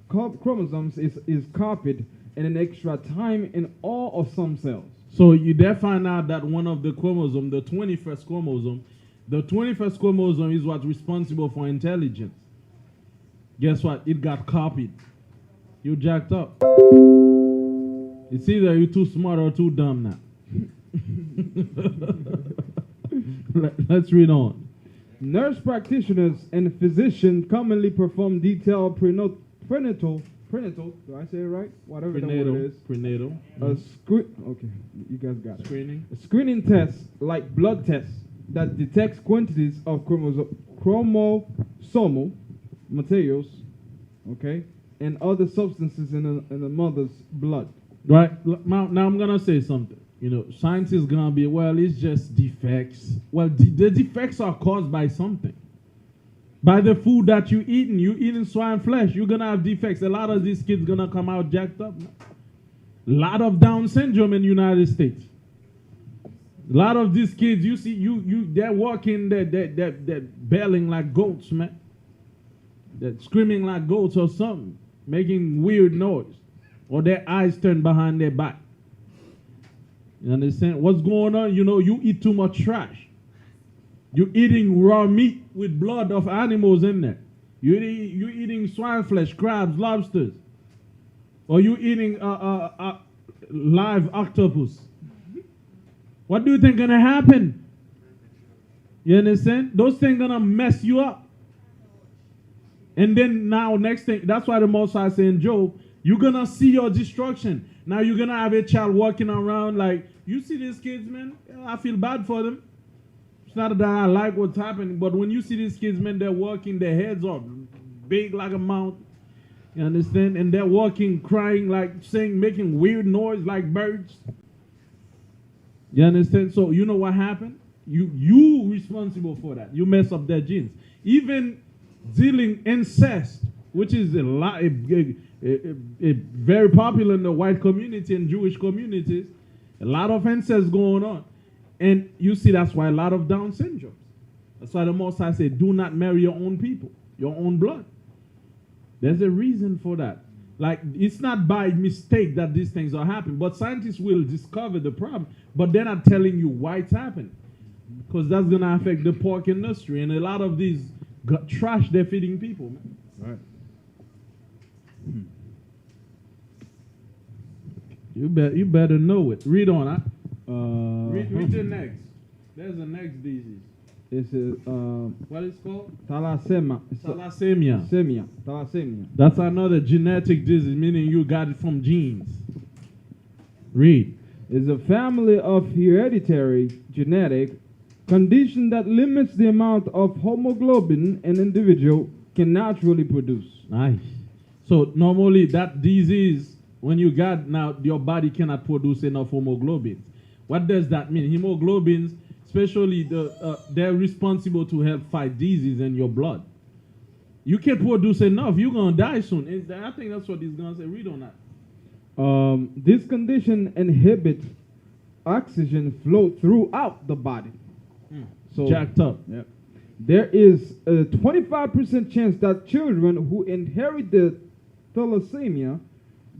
chromosomes is copied in an extra time in all or some cells. So you there find out that one of the chromosomes, the 21st chromosome is what's responsible for intelligence. Guess what? It got copied. You jacked up. It's either you're too smart or too dumb now. Let's read on. Nurse practitioners and physicians commonly perform detailed prenatal, do I say it right? Whatever the word is. Prenatal. Okay, you guys got it. Screening. Screening tests like blood tests that detects quantities of chromosomal materials, okay, and other substances in the mother's blood. Right. Now I'm gonna say something. You know, science is gonna be, well, it's just defects. Well, the defects are caused by something. By the food that you eating swine flesh, you're gonna have defects. A lot of these kids gonna come out jacked up. A lot of Down syndrome in the United States. A lot of these kids, you see, they're walking, they're bailing like goats, man. They're screaming like goats or something, making weird noise, or their eyes turned behind their back. You understand? What's going on? You know, you eat too much trash. You're eating raw meat with blood of animals in there. You're eating swine flesh, crabs, lobsters. Or you eating live octopus. What do you think gonna happen? You understand? Those things gonna mess you up. And then now next thing, that's why the Most High say in Job, you're gonna see your destruction. Now you're gonna have a child walking around like, you see these kids, man, I feel bad for them. It's not that I like what's happening, but when you see these kids, man, they're walking, their heads are big like a mountain. You understand? And they're walking, crying, like saying, making weird noise like birds. You understand? So you know what happened? You responsible for that. You mess up their genes. Even dealing incest, which is a very popular in the white community and Jewish communities, a lot of incest going on. And you see that's why a lot of Down syndromes. That's why the Most High said, do not marry your own people, your own blood. There's a reason for that. Like, it's not by mistake that these things are happening, but scientists will discover the problem, but they're not telling you why it's happening, because that's going to affect the pork industry and a lot of these trash they're feeding people, man. Right. You better know it. Read on, huh? Read the Huh? next. There's the next disease. It's What is it called? thalassemia. Thalassemia. Thalassemia. That's another genetic disease, meaning you got it from genes. Read. Is a family of hereditary genetic condition that limits the amount of hemoglobin an individual can naturally produce. Nice. So normally that disease, when you got now, your body cannot produce enough hemoglobin. What does that mean? Hemoglobins, especially they're responsible to help fight disease in your blood. You can't produce enough, you're gonna die soon. And I think that's what he's gonna say. Read on that. This condition inhibits oxygen flow throughout the body. So Jacked up. yeah, there is a 25% chance that children who inherit the thalassemia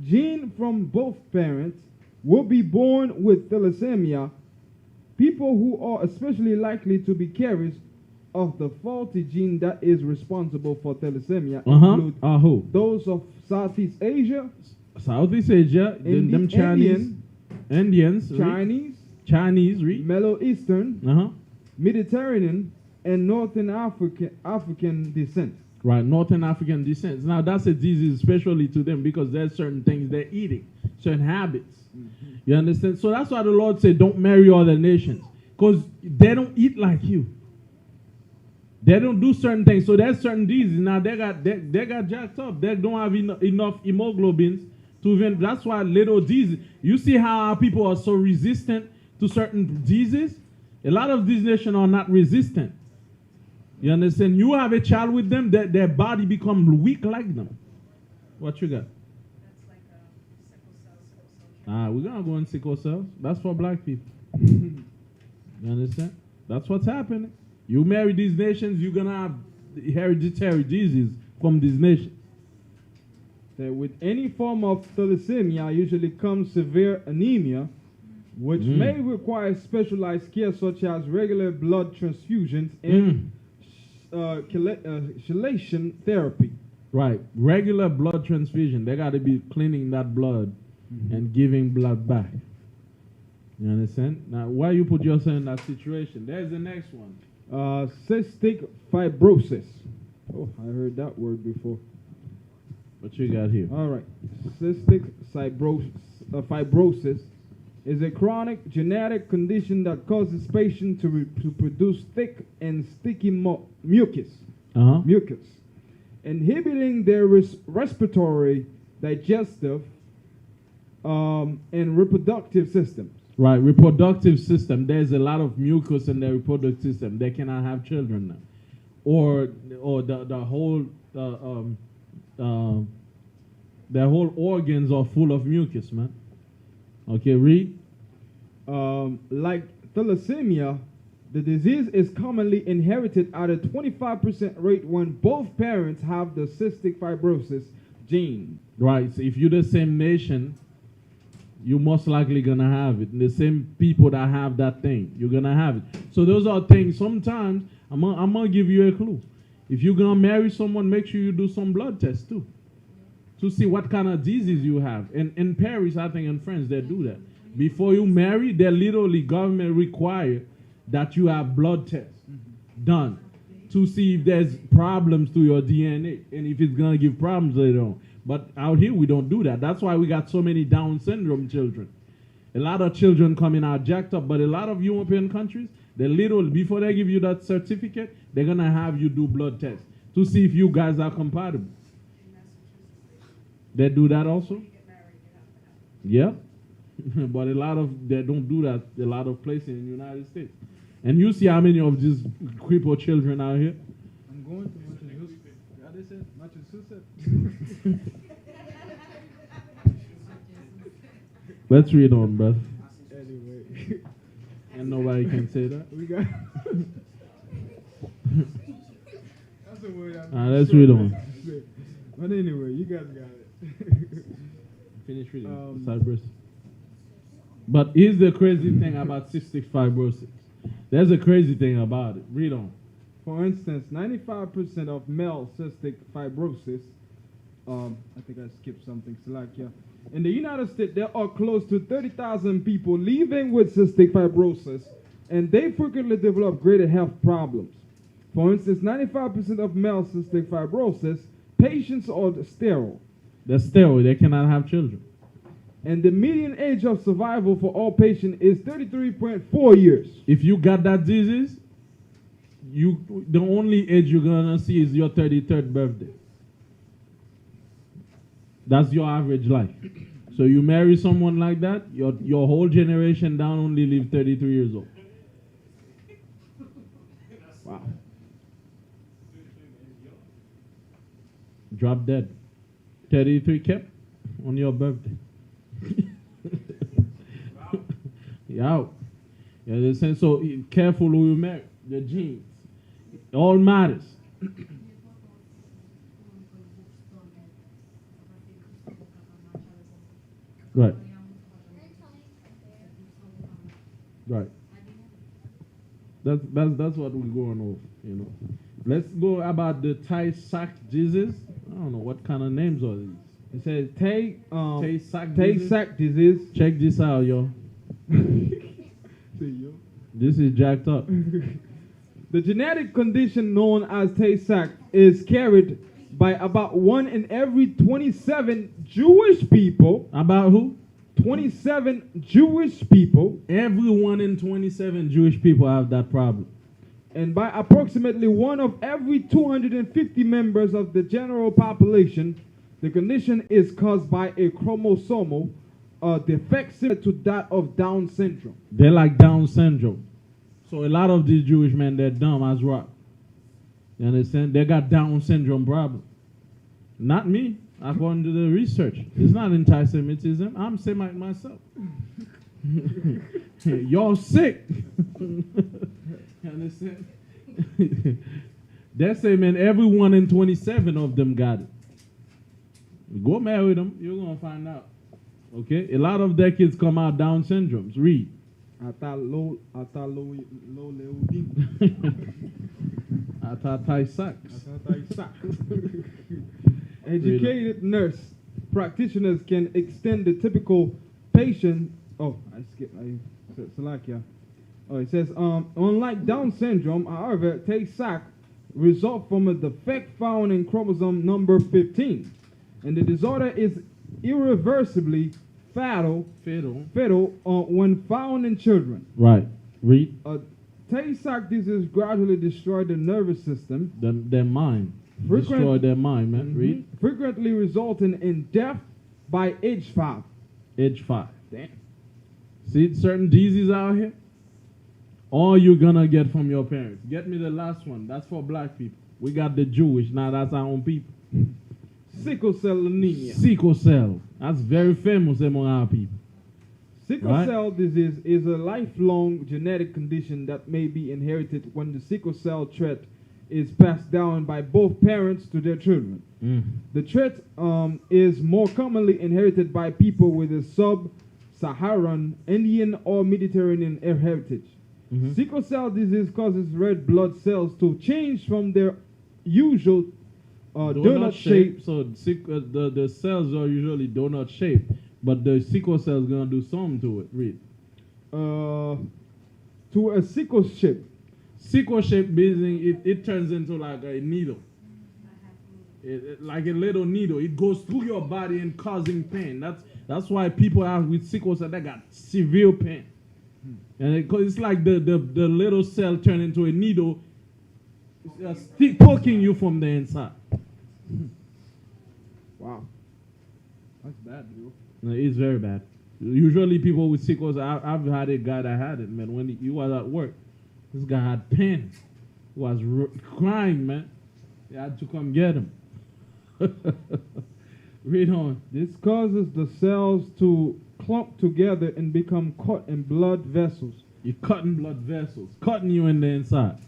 gene from both parents will be born with thalassemia. People who are especially likely to be carriers of the faulty gene that is responsible for thalassemia include Who? those of Southeast Asia, Southeast Asia, them Chinese, Indians, Chinese, read. Middle Eastern, Mediterranean, and Northern African descent. Right, Northern African descent. Now that's a disease especially to them because there's certain things they're eating, certain habits. You understand? So that's why the Lord said, don't marry other nations, because they don't eat like you. They don't do certain things. So there's certain diseases. Now they got jacked up. They don't have enough hemoglobins to even. That's why little diseases. You see how our people are so resistant to certain diseases? A lot of these nations are not resistant. You understand? You have a child with them, their body becomes weak like them. What you got? That's like sickle cell. We're going to go in sickle cells. That's for black people. You understand? That's what's happening. You marry these nations, you're going to have hereditary disease from these nations. That with any form of thalassemia usually comes severe anemia, which may require specialized care such as regular blood transfusions and chelation therapy. Right. Regular blood transfusion. They got to be cleaning that blood and giving blood back. You understand? Now, why you put yourself in that situation? There's the next one. Cystic fibrosis. Oh, I heard that word before. What you got here? All right. Cystic fibrosis is a chronic genetic condition that causes patients to produce thick and sticky mucus, inhibiting their respiratory, digestive, and reproductive systems. Right, reproductive system. There's a lot of mucus in the reproductive system. They cannot have children now, or the whole their whole organs are full of mucus, man. Okay, read. Like thalassemia, the disease is commonly inherited at a 25% rate when both parents have the cystic fibrosis gene. Right, so if you're the same nation, you're most likely gonna have it. And the same people that have that thing, you're gonna have it. So those are things. Sometimes I'm gonna give you a clue. If you're gonna marry someone, make sure you do some blood tests too, to see what kind of disease you have. In Paris, I think in France, they do that. Before you marry, they literally, government require that you have blood tests done to see if there's problems to your DNA and if it's gonna give problems later on. But out here, we don't do that. That's why we got so many Down syndrome children. A lot of children coming out jacked up, but a lot of European countries, they literally, before they give you that certificate, they're gonna have you do blood tests to see if you guys are compatible. They do that also? Yeah. But a lot of, they don't do that a lot of places in the United States. And you see how many of these crippled children out here? I'm going to Massachusetts. Yeah, they said Massachusetts. Let's read on, brother. Anyway, And nobody can say that. we got. That's a word. Let's read on. But anyway, you guys got it. Finish reading. Cyprus. But here's the crazy thing about cystic fibrosis. There's a crazy thing about it. Read on. For instance, 95% of male cystic fibrosis, I think I skipped something, Slovakia. In the United States, there are close to 30,000 people living with cystic fibrosis, and they frequently develop greater health problems. For instance, 95% of male cystic fibrosis patients are sterile. They're sterile. They cannot have children. And the median age of survival for all patients is 33.4 years. If you got that disease, the only age you're gonna see is your 33rd birthday. That's your average life. So you marry someone like that, your whole generation down only live 33 years old. Wow. Drop dead. 33 kept on your birthday. Yeah. You understand? So careful who you marry. The genes. It all matters. Right. Right. That's what we're going over, you know. Let's go about the Tay-Sachs disease. I don't know what kind of names are these. It says Tay-Sachs disease. Check this out, yo. This is jacked up. The genetic condition known as Tay-Sachs is carried by about 1 in every 27 Jewish people. About who? 27 Jewish people. Every 1 in 27 Jewish people have that problem. And by approximately 1 of every 250 members of the general population, the condition is caused by a chromosomal defect similar to that of Down syndrome. They're like Down syndrome. So a lot of these Jewish men, they're dumb as rock. You understand? They got Down syndrome problem. Not me, according to the research. It's not anti-Semitism. I'm Semite myself. Y'all sick. You understand? They say, man, every 1 in 27 of them got it. Go marry them, you're going to find out. Okay? A lot of their kids come out Down syndromes. Read. Educated nurse practitioners can extend the typical patient. Oh, I skipped. I said Slovakia. Oh, it says, unlike Down syndrome, however, Tay-Sachs result from a defect found in chromosome number 15. And the disorder is irreversibly fatal Fatal. when found in children. Right. Read. Tay-Sachs disease gradually destroyed the nervous system, Their mind. Frequent- Destroy their mind, man. Read. frequently resulting in death by age 5. Age 5. Damn. See certain diseases out here? All you're gonna get from your parents. Get me the last one. That's for black people. We got the Jewish. Now that's our own people. Sickle cell anemia. Sickle cell. That's very famous among our people. Sickle Right. cell disease is a lifelong genetic condition that may be inherited when the sickle cell trait is passed down by both parents to their children. The trait is more commonly inherited by people with a sub-Saharan, Indian, or Mediterranean heritage. Mhm. Sickle cell disease causes red blood cells to change from their usual donut shape. So the cells are usually donut shaped, but the sickle cell is gonna do something to it. Read. To a sickle shape. Sickle shape meaning it turns into like a needle. Like a little needle. It goes through your body and causing pain. That's why people have with sickle cell they got severe pain. And it's like the little cell turned into a needle, poking you from the inside. Wow. That's bad, bro. No, it's very bad. Usually people with sickle cell, I've had a guy that had it, man. When he was at work, this guy had pain. He was crying, man. They had to come get him. Read on. This causes the cells to clump together and become caught in blood vessels. You're cutting blood vessels, cutting you in the inside.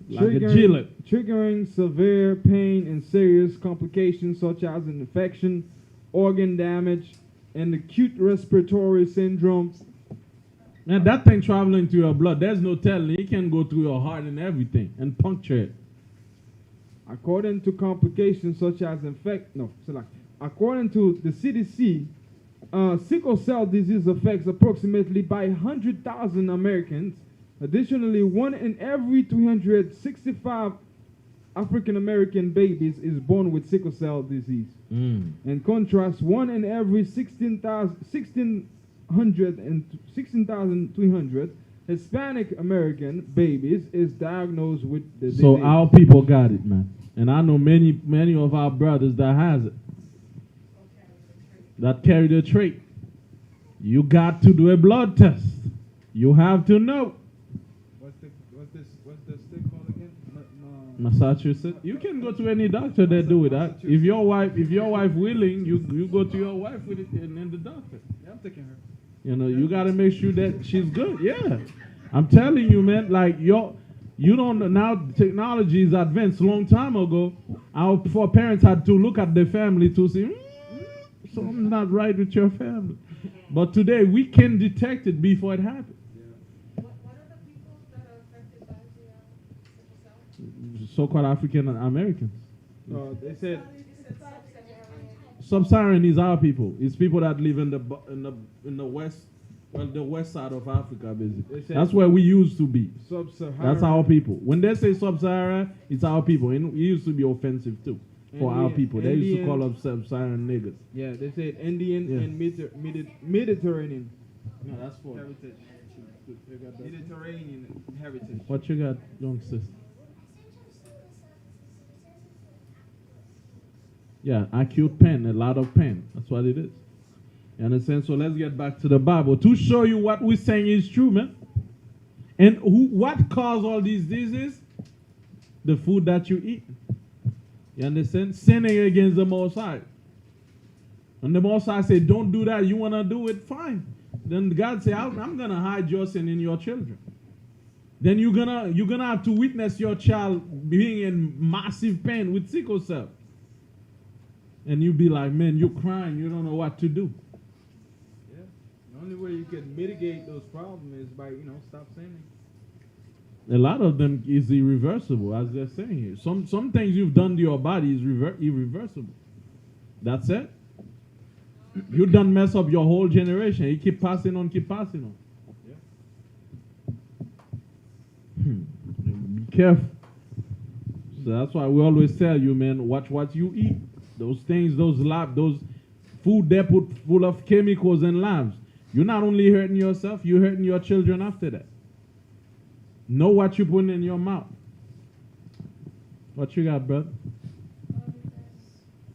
Like a gillet. Triggering severe pain and serious complications such as an infection, organ damage, and acute respiratory syndrome. Now that thing traveling to your blood, there's no telling. It can go through your heart and everything and puncture it. According to complications such as according to the CDC, sickle cell disease affects approximately by 100,000 Americans. Additionally, 1 in every 365 African American babies is born with sickle cell disease. In contrast, 1 in every 16,300 Hispanic American babies is diagnosed with the disease. So our people got it, man. And I know many of our brothers that has it. That carry the trait. You got to do a blood test. You have to know. What's the state called again? Massachusetts. You can go to any doctor that do it. If your wife willing, you go to your wife with it and the doctor. Yeah, I'm taking her. You know, you gotta make sure that she's good. Yeah, I'm telling you, man. Like you don't know now. Technology is advanced. Long time ago, our parents had to look at their family to see something's not right with your family. But today we can detect it before it happens. What are the people that are affected by the sickle cell? So-called African Americans. They said Sub-Saharan is our people. It's people that live in the west, well, the west side of Africa, basically. That's where we used to be. Sub-Saharan. That's our people. When they say Sub-Saharan, it's our people. And it used to be offensive too for our people. They used to call us Sub-Saharan niggas. Yeah, they said Indian Yeah. and Mediterranean No, that's for heritage. Mediterranean heritage. what you got, young sister. Yeah, acute pain, a lot of pain. That's what it is. You understand? So let's get back to the Bible to show you what we're saying is true, man. And what caused all these diseases? The food that you eat. You understand? Sinning against the Most High. And the Most High said, don't do that. You want to do it? Fine. Then God said, I'm going to hide your sin in your children. Then you're gonna have to witness your child being in massive pain with sickle cell. And you be like, man, you're crying. You don't know what to do. Yeah. The only way you can mitigate those problems is by, stop sinning. A lot of them is irreversible, as they're saying here. Some things you've done to your body is irreversible. That's it. You done mess up your whole generation. You keep passing on, keep passing on. Yeah. Be careful. So that's why we always tell you, man, watch what you eat. Those things, those food they put full of chemicals and labs. You're not only hurting yourself, you're hurting your children after that. Know what you're putting in your mouth. What you got, brother? There's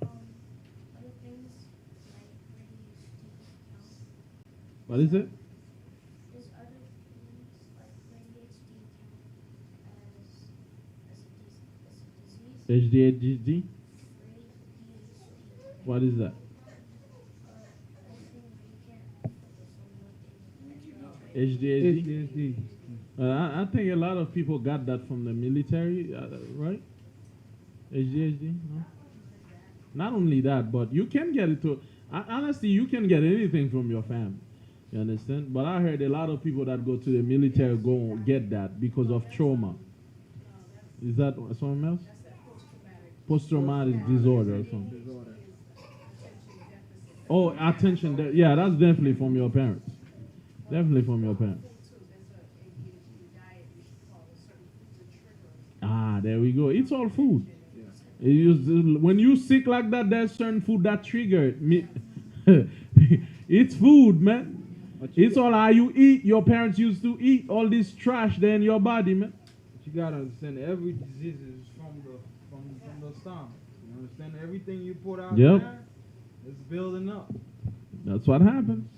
other things like ADHD count. What is it? There's other things like ADHD count as a disease. HDHD? What is that? I think you can't focus on one thing. HDHD? I think a lot of people got that from the military, right? HDHD? No? Not only that, but you can get it to. Honestly, you can get anything from your family. You understand? But I heard a lot of people that go to the military go get that because of trauma. Is that something else? Post-traumatic disorder or something. Oh, attention. Yeah, that's definitely from your parents. Definitely from your parents. Ah, there we go. It's all food. When you sick like that, there's certain food that trigger it. It's food, man. It's all how you eat. Your parents used to eat all this trash there in your body, man. But you gotta understand, every disease is from the stomach. You understand? Everything you put out there is building up. That's what happens.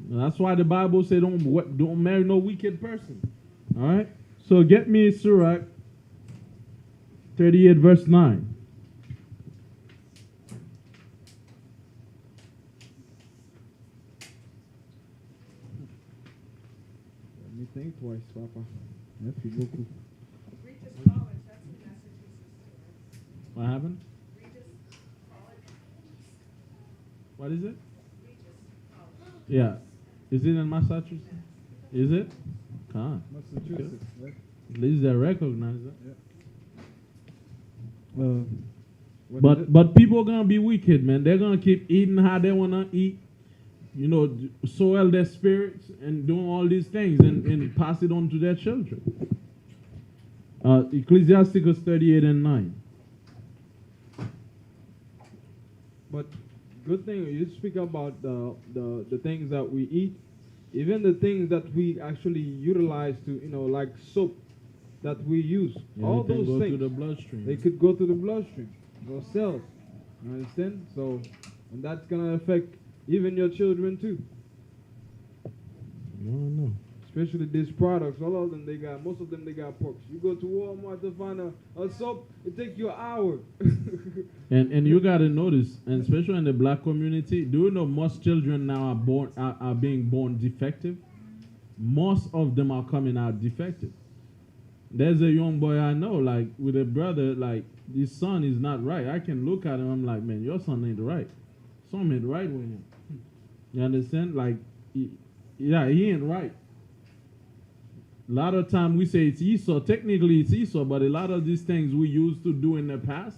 That's why the Bible says don't marry no wicked person. All right. So get me Sirach 38 verse 9. Let me think twice, Papa. Merci beaucoup. Regis College, that's in Massachusetts. What happened? Regis College. What is it? Regis College. Yeah. Is it in Massachusetts? Is it? Huh. Massachusetts, right? At least they recognize that. What is it? But people gonna be wicked, man. They're gonna keep eating how they wanna eat. You know, soil their spirits and doing all these things and pass it on to their children. Ecclesiasticus 38 and 9. But good thing you speak about the things that we eat, even the things that we actually utilize to, like soap that we use. Yeah, all it can those go things, to the bloodstream. they could go to the bloodstream, your cells. You understand? So, and that's gonna affect even your children too. No. Especially these products, most of them they got porks. You go to Walmart to find a soap, it takes you an hour. And you gotta notice, and especially in the black community, do you know most children now are being born defective? Most of them are coming out defective. There's a young boy I know, like with a brother, like his son is not right. I can look at him, I'm like, man, your son ain't right. Something ain't right with him. You understand? Like, he ain't right. A lot of time we say it's Esau. Technically it's Esau, but a lot of these things we used to do in the past,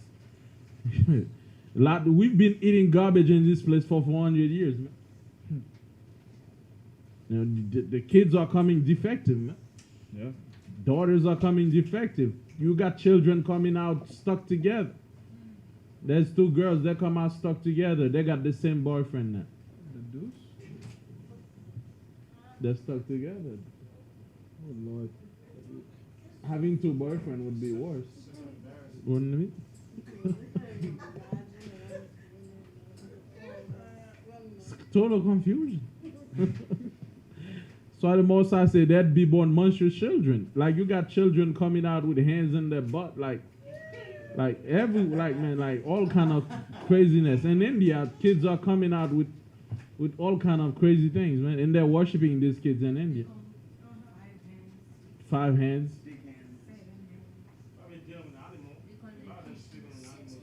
we've been eating garbage in this place for 400 years, man. You know, the kids are coming defective, man. Yeah. Daughters are coming defective. You got children coming out stuck together. There's two girls that come out stuck together. They got the same boyfriend now. The deuce? They're stuck together. Oh Lord. Having two boyfriends would be worse, wouldn't it? Total confusion. So the Most High say that be born monstrous children. Like you got children coming out with hands in their butt, like all kind of craziness. In India, kids are coming out with all kind of crazy things, man, and they're worshiping these kids in India. 5 hands.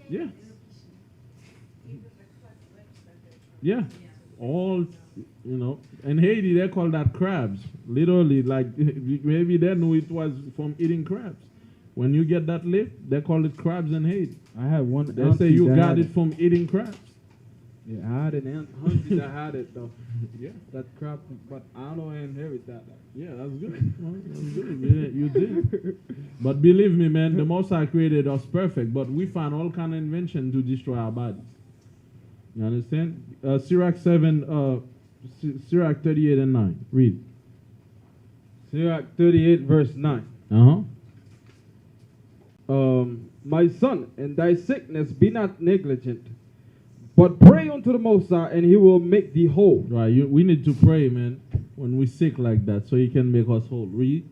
Yeah. Yeah. All, in Haiti they call that crabs. Literally, like maybe they knew it was from eating crabs. When you get that lift, they call it crabs in Haiti. I had one. They say you got it from eating crabs. Yeah, I had an auntie that had it though. Yeah. That crap, but I don't know I inherit that. Yeah, that's good. Well, that's good. Yeah, you did. But believe me, man, the Most High created us perfect, but we find all kind of invention to destroy our bodies. You understand? Sirach 7, Sirach 38 and 9. Read. Sirach 38 verse 9. Uh-huh. My son, in thy sickness be not negligent, but pray unto the Most High, and he will make thee whole. Right. We need to pray, man, when we sick like that, so he can make us whole. Read.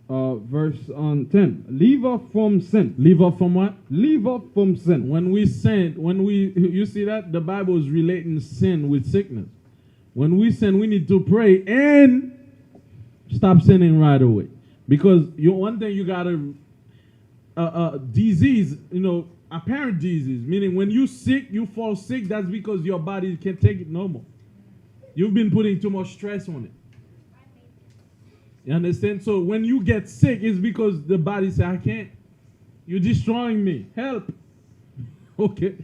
Verse 10. Leave off from sin. Leave off from what? Leave off from sin. When we sin, you see that? The Bible is relating sin with sickness. When we sin, we need to pray and stop sinning right away. Because one thing you got to, disease, apparent disease, meaning when you sick, you fall sick, that's because your body can't take it no more. You've been putting too much stress on it. You understand? So when you get sick, it's because the body says, I can't. You're destroying me. Help. Okay.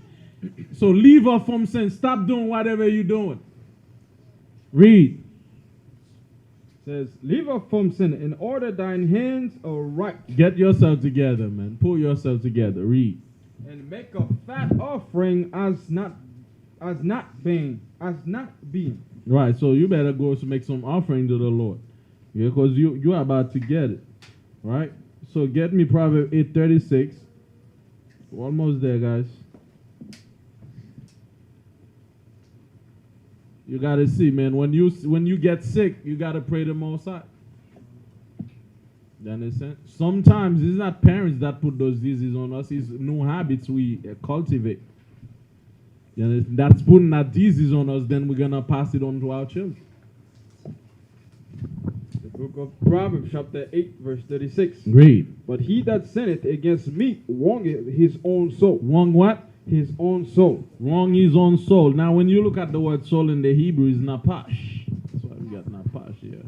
So leave off from sin. Stop doing whatever you're doing. Read. Says, leave off from sin, in order thine hands are right. Get yourself together, man. Pull yourself together. Read. And make a fat offering as not being. Right. So you better go to make some offering to the Lord. Yeah, because you're about to get it. Right? So get me Proverbs 8:36. We're almost there, guys. You gotta see, man. When you get sick, you gotta pray the Most High. You understand? Sometimes it's not parents that put those diseases on us. It's new habits we cultivate. You understand? That's putting that disease on us. Then we're gonna pass it on to our children. The book of Proverbs, chapter 8, verse 36. Read. But he that sinneth against me wrongeth his own soul. Wrong what? His own soul. Wrong his own soul. Now, when you look at the word soul in the Hebrew, is napash. That's why we got napash here.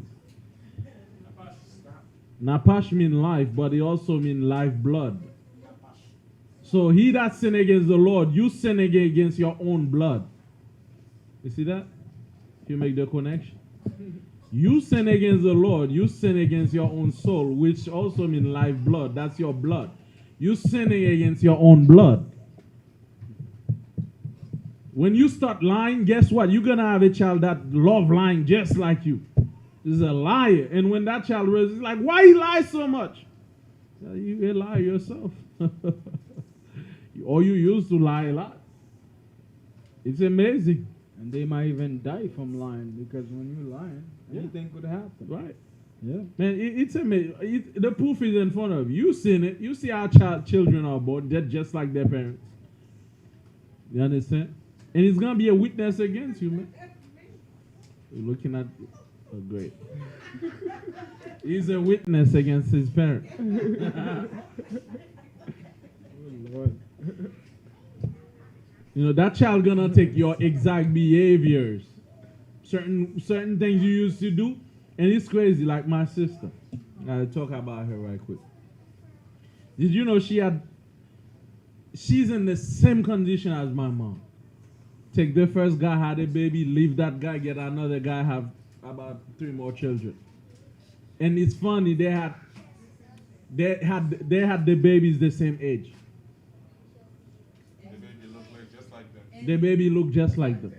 Napash means life, but it also means life blood. So he that sin against the Lord, you sin against your own blood. You see that? You make the connection. You sin against the Lord, you sin against your own soul, which also means life blood. That's your blood. You sinning against your own blood. When you start lying, guess what? You're going to have a child that love lying just like you. Is a liar. And when that child raises, it's like, why you lie so much? You a liar yourself. Or you used to lie a lot. It's amazing. And they might even die from lying, because when you're lying, anything could happen. Right. Yeah. Man, it's amazing. The proof is in front of you. You seen it. You see how children are born. They're just like their parents. You understand? And it's going to be a witness against you, man. You're looking at... Oh, great. He's a witness against his parents. Oh, Lord. That child going to take your exact behaviors. Certain things you used to do. And it's crazy, like my sister. I'll talk about her right quick. Did you know she's in the same condition as my mom? Take the first guy, had a baby, leave that guy, get another guy, have about 3 more children. And it's funny, they had the babies the same age. The baby look like just like them. The baby looked just like them.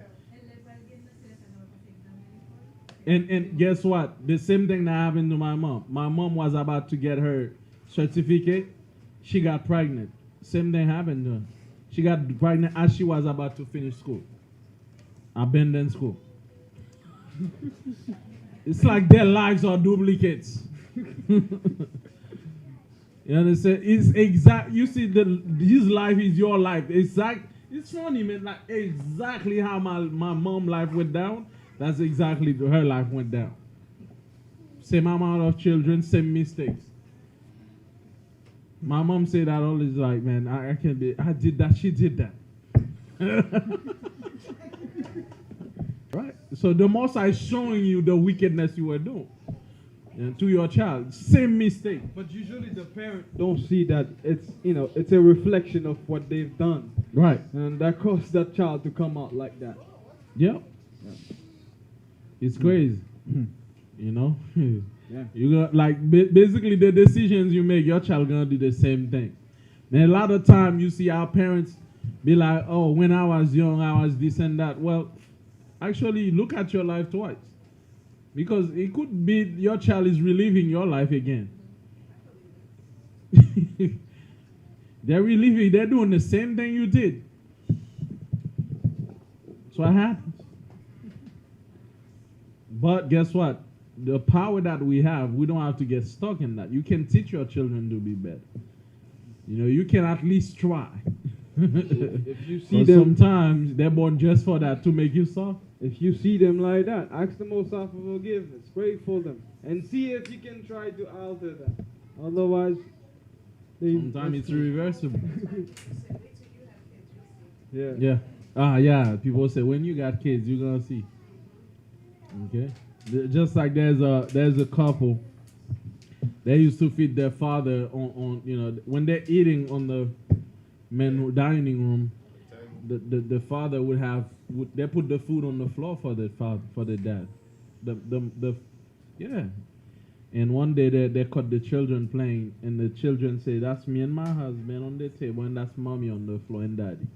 And guess what? The same thing that happened to my mom. My mom was about to get her certificate. She got pregnant. Same thing happened to her. She got pregnant as she was about to finish school. Abandoned school. It's like their lives are duplicates. You understand? It's exact. You see, his life is your life. It's funny, man. Like exactly how my mom life went down. That's exactly her life went down. Same amount of children, same mistakes. My mom said that always, like, man, I can't be. I did that. She did that. Right. So the Most High is showing you the wickedness you were doing, and to your child, same mistake. But usually the parent don't see that it's a reflection of what they've done. Right. And that caused that child to come out like that. Yep. It's crazy. Yeah. You got basically the decisions you make, your child gonna do the same thing. And a lot of time you see our parents be like, oh, when I was young, I was this and that. Well, actually, look at your life twice. Because it could be your child is reliving your life again. They're reliving, they're doing the same thing you did. That's what happens. But guess what? The power that we have, we don't have to get stuck in that. You can teach your children to be better. You know, you can at least try. If you see But them, sometimes they're born just for that, to make you soft. if you see them like that, ask the Most High for forgiveness, pray for them, and see if you can try to alter that. Otherwise, Sometimes it's irreversible. Yeah. Yeah. Yeah. People say when you got kids, you're gonna see. Okay. Just like there's a couple. They used to feed their father on when they're eating on the dining room. The father they put the food on the floor for the dad. Yeah. And one day they caught the children playing, and the children say, "That's me and my husband on the table, and that's mommy on the floor and daddy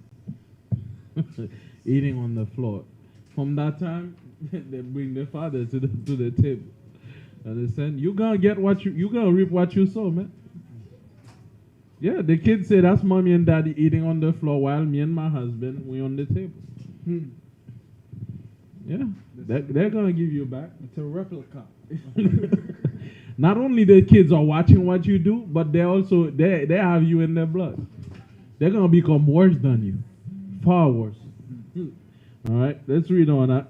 eating on the floor." From that time, they bring the father to the table. Understand? You gonna get you gonna reap what you sow, man. Yeah, the kids say that's mommy and daddy eating on the floor while me and my husband we on the table. Yeah, they're gonna give you back. It's a replica. Not only the kids are watching what you do, but they also they have you in their blood. They're gonna become worse than you, far worse. All right, let's read on that.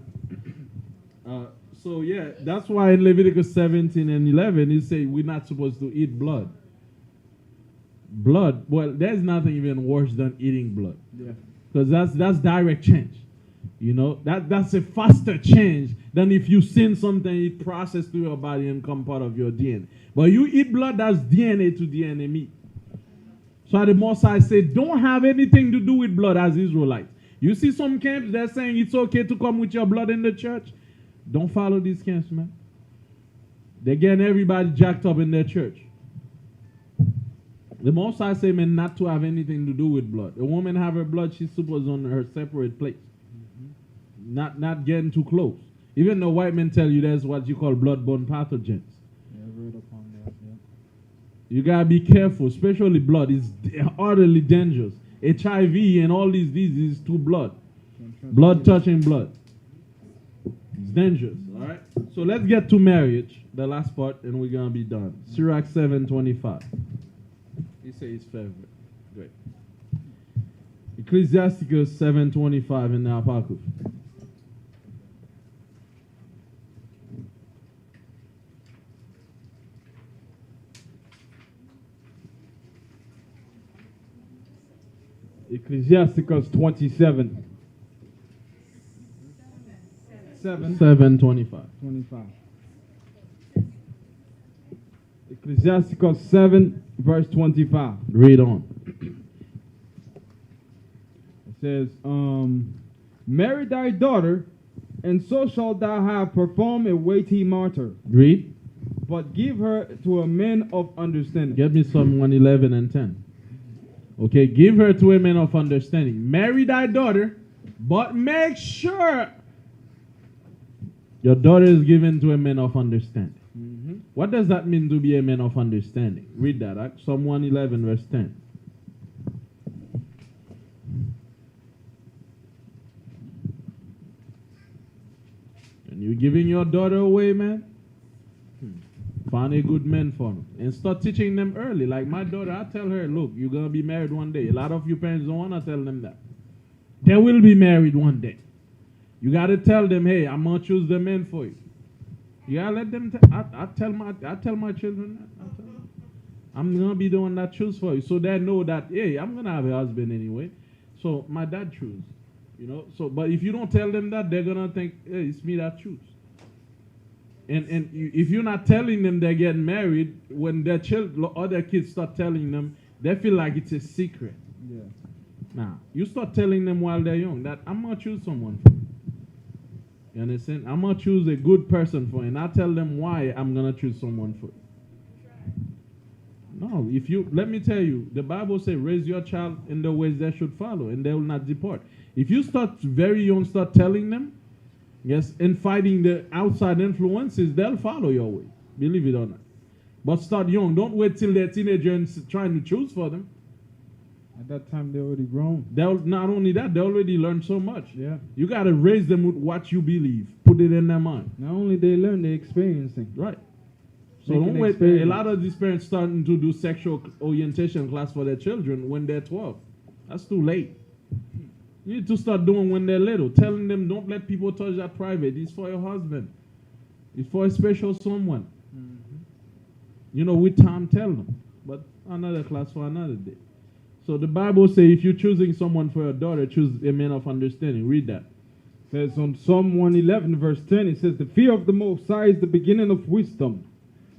So yeah, that's why in Leviticus 17 and 11 it say we're not supposed to eat blood. Blood. Well, there's nothing even worse than eating blood. Yeah. Because that's direct change. You know, that's a faster change than if you sin something, it processes through your body and come part of your DNA. But you eat blood, that's DNA to DNA meat. So the Most High said, don't have anything to do with blood as Israelites. You see some camps, they're saying it's okay to come with your blood in the church. Don't follow these camps, man. They're getting everybody jacked up in their church. The Most High say, man, not to have anything to do with blood. A woman have her blood, she's supposed on her separate place. Not getting too close. Even though white men tell you there's what you call blood-borne pathogens. Yeah, I've read upon that, yeah. You gotta be careful, especially blood. It's utterly dangerous. HIV and all these diseases to blood. Blood touching blood. It's dangerous, all right? So let's get to marriage, the last part, and we're gonna be done. Sirach 7:25. He says his favorite. Great. Ecclesiasticus 7:25 in the Apocrypha. Ecclesiasticus 27. 7:25. 25. Ecclesiasticus 7, verse 25. Read on. It says, marry thy daughter, and so shalt thou have performed a weighty martyr. Read. But give her to a man of understanding. Get me Psalm 111 and 10. Okay, give her to a man of understanding. Marry thy daughter, but make sure your daughter is given to a man of understanding. What does that mean to be a man of understanding? Read that. Psalm 111 verse 10. And you're giving your daughter away, man? Find a good man for them. And start teaching them early. Like my daughter, I tell her, look, you're going to be married one day. A lot of you parents don't want to tell them that. They will be married one day. You got to tell them, hey, I'm going to choose the man for you. You got to let them, I tell my children that. I'm going to be the one that choose for you. So they know that, hey, I'm going to have a husband anyway. So my dad choose. You know, so, but if you don't tell them that, they're going to think, hey, it's me that choose. And if you're not telling them they're getting married, when their other kids start telling them, they feel like it's a secret. Yeah. Now, you start telling them while they're young that I'm going to choose someone for you. You understand? I'm going to choose a good person for you. And I tell them why I'm going to choose someone for you. No, if you let me tell you, the Bible says, raise your child in the ways they should follow, and they will not depart. If you start very young, start telling them, yes, and fighting the outside influences, they'll follow your way. Believe it or not. But start young. Don't wait till they're teenager and trying to choose for them. At that time, they're already grown. They'll not only that, they already learned so much. Yeah. You gotta raise them with what you believe. Put it in their mind. Not only they learn, they experience things. Right. So They don't can wait. A experience. lot of these parents starting to do sexual orientation class for their children when they're 12. That's too late. You need to start doing when they're little. Telling them, don't let people touch that private. It's for your husband. It's for a special someone. You know, with time, tell them. But another class for another day. So the Bible says if you're choosing someone for your daughter, choose a man of understanding. Read that. It says on Psalm 111, verse 10, it says, the fear of the Most High is the beginning of wisdom.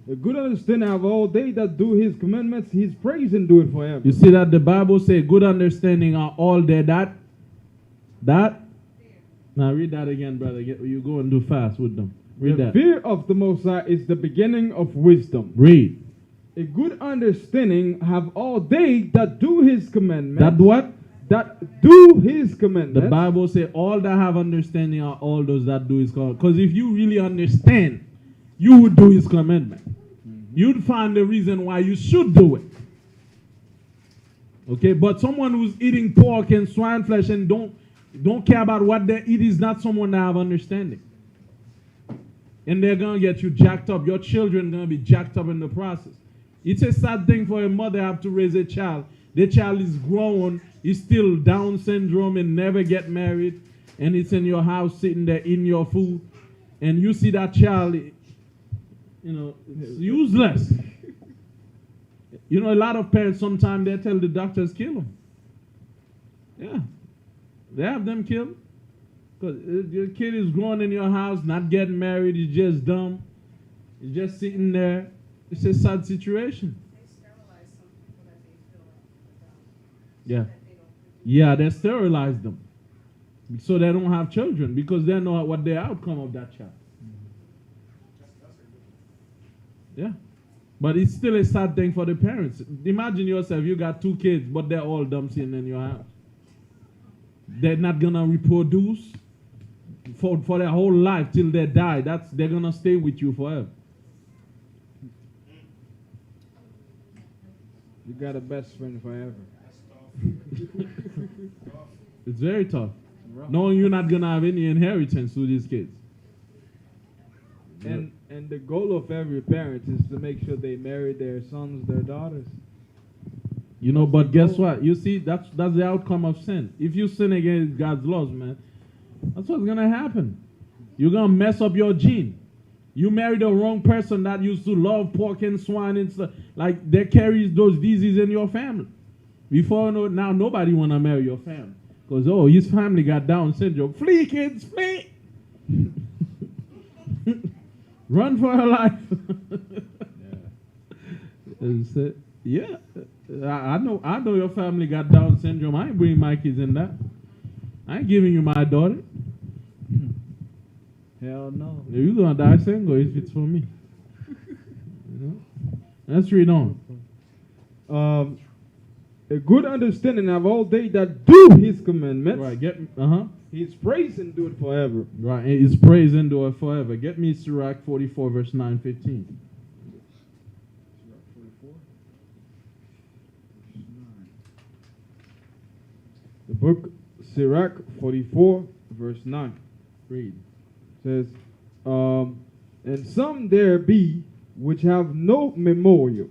A good understanding of all they that do his commandments, his praise and do it forever. You see that the Bible says good understanding are all they that. Now read that again, brother. You go and do fast with them. Read The that. fear of the Most High is the beginning of wisdom. Read. A good understanding have all they that do his commandments. That what? That do his commandments. The Bible says all that have understanding are all those that do his commandment. Because if you really understand, you would do his commandment. You'd find the reason why you should do it. Okay, but someone who's eating pork and swine flesh and don't care about what they eat is not someone that have understanding. And they're gonna get you jacked up. Your children gonna be jacked up in the process. It's a sad thing for a mother have to raise a child. The child is grown, is still Down syndrome and never get married, and it's in your house sitting there eating your food, and you see that child, you know, it's useless. You know, a lot of parents sometimes they tell the doctors kill them. Yeah, they have them killed. Because your kid is growing in your house, not getting married, he's just dumb. He's just sitting there. It's a sad situation. They sterilize some people that they feel like Yeah. that they don't. Yeah, they sterilize them. So they don't have children because they know what the outcome of that child. Yeah. But it's still a sad thing for the parents. Imagine yourself, you got 2 kids, but they're all dumb sitting in your house. They're not gonna reproduce for their whole life till they die. They're gonna stay with you forever. You got a best friend forever. It's very tough. Knowing you're not gonna have any inheritance to these kids. And the goal of every parent is to make sure they marry their sons, their daughters. You know, but guess what? You see, that's the outcome of sin. If you sin against God's laws, man, that's what's gonna happen. You're gonna mess up your gene. You marry the wrong person that used to love pork and swine and stuff. Like, they carries those diseases in your family. Before you know it, now nobody wanna marry your family. Because, oh, his family got Down syndrome. Flee, kids, flee! Run for your life. Yeah. I know your family got Down syndrome. I ain't bringing my kids in that. I ain't giving you my daughter. Hell no. You're gonna die single if it's for me. You know? Let's read on. A good understanding of all they that do his commandments. Right, His praise and do it forever. Right, and his praise endure forever. Get me Sirach 44, verse 9, 15. The book Sirach 44, verse 9 Read. says, and some there be which have no memorial,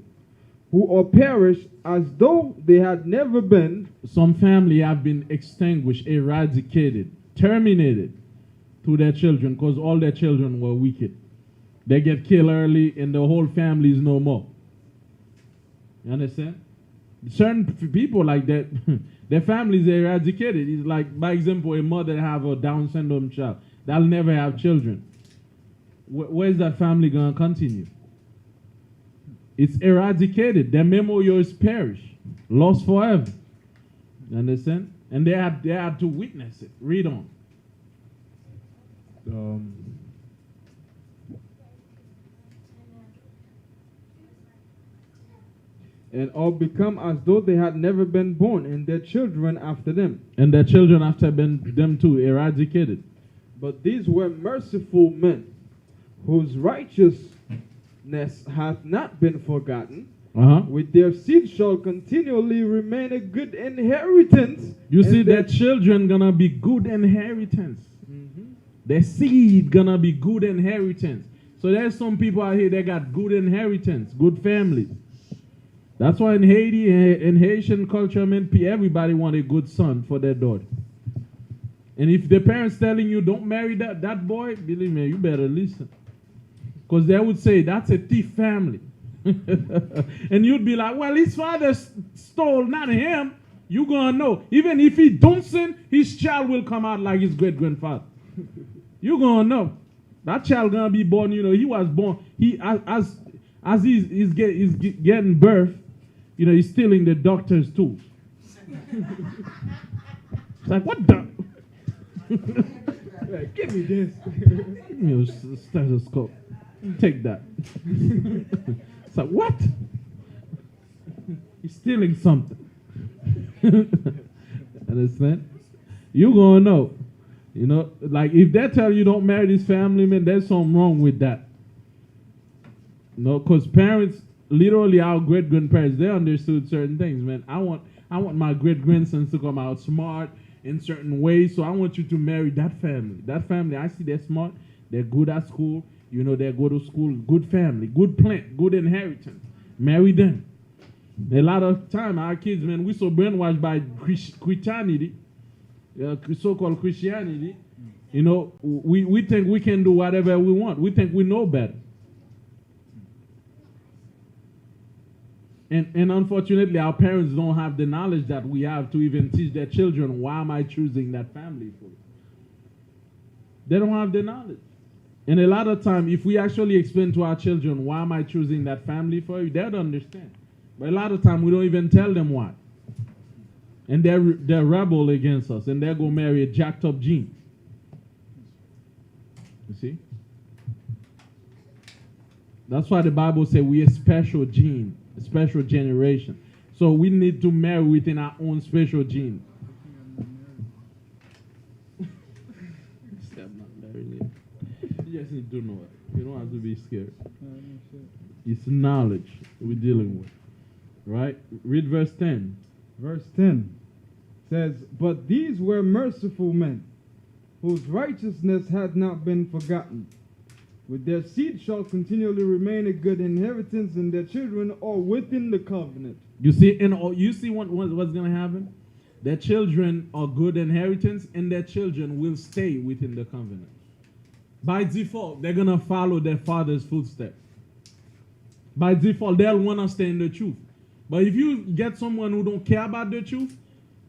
who are perished as though they had never been. Some family have been extinguished, eradicated, terminated to their children because all their children were wicked. They get killed early and the whole family is no more. You understand? Certain people like that, their families are eradicated. It's like, by example, a mother have a Down syndrome child. They'll never have children. Where's that family going to continue? It's eradicated. Their memorial is perished, lost forever. You understand? And they had to witness it. Read on. and all become as though they had never been born, and their children after them. And their children after them too eradicated. But these were merciful men, whose righteousness hath not been forgotten. With their seed shall continually remain a good inheritance. You see, their children gonna be good inheritance. Their seed gonna be good inheritance. So there's some people out here that got good inheritance, good families. That's why in Haiti, in Haitian culture, man, everybody want a good son for their daughter. And if the parents telling you don't marry that boy, believe me, you better listen. Because they would say, that's a thief family. And you'd be like, well, his father stole, not him. You gonna know. Even if he don't sin, his child will come out like his great-grandfather. You gonna know. That child gonna be born, he was born. As he's getting birth, he's stealing the doctor's tools. It's like, what the? Give me this. Give me a stethoscope. Take that. It's like, what? He's stealing something. Understand? You gonna know. Like if they tell you don't marry this family, man, there's something wrong with that. Because parents, literally our great-grandparents, they understood certain things, man. I want my great-grandsons to come out smart in certain ways, so I want you to marry that family. That family, I see they're smart, they're good at school, they go to school, good family, good plant, good inheritance. Marry them. A lot of time, our kids, man, we so brainwashed by Christianity, so-called Christianity, we think we can do whatever we want. We think we know better. And unfortunately, our parents don't have the knowledge that we have to even teach their children, why am I choosing that family for? They don't have the knowledge. And a lot of time, if we actually explain to our children, why am I choosing that family for you, they'll understand. But a lot of time, we don't even tell them why. And they're rebel against us, and they're going to marry a jacked up gene. You see? That's why the Bible says we're a special gene, a special generation. So we need to marry within our own special gene. You just need to know it. You don't have to be scared. It's knowledge we're dealing with. Right? Read verse 10. Verse 10 says, but these were merciful men, whose righteousness had not been forgotten. With their seed shall continually remain a good inheritance, and their children are within the covenant. You see, what's going to happen? Their children are good inheritance, and their children will stay within the covenant. By default, they're going to follow their father's footsteps. By default, they'll want to stay in the truth. But if you get someone who don't care about the truth,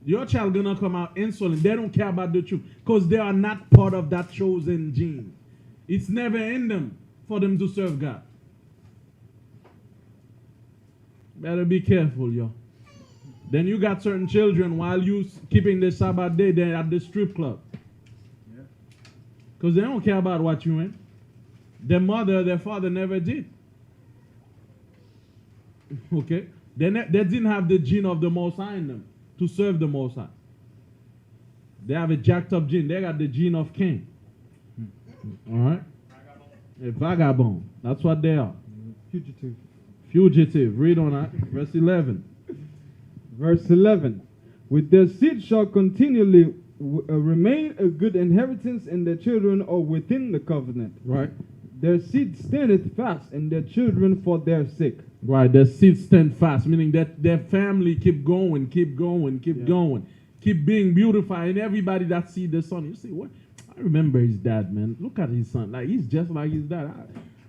your child going to come out insolent. They don't care about the truth because they are not part of that chosen gene. It's never in them for them to serve God. Better be careful, y'all. Then you got certain children while you keeping the Sabbath day, they're at the strip club. Because they don't care about what you in. Their mother, their father never did. Okay? They didn't have the gene of the Most High in them to serve the Most High. They have a jacked up gene. They got the gene of Cain. All right? A vagabond. That's what they are. Fugitive. Fugitive. Read on that. Verse 11. Verse 11. With their seed shall continually remain a good inheritance, and their children are within the covenant. Right. Their seed standeth fast, and their children for their sake. Right. Their seed stand fast, meaning that their family keep going, keep going, keep going, keep being beautified, and everybody that see the son, you see what? I remember his dad, man. Look at his son. Like, he's just like his dad.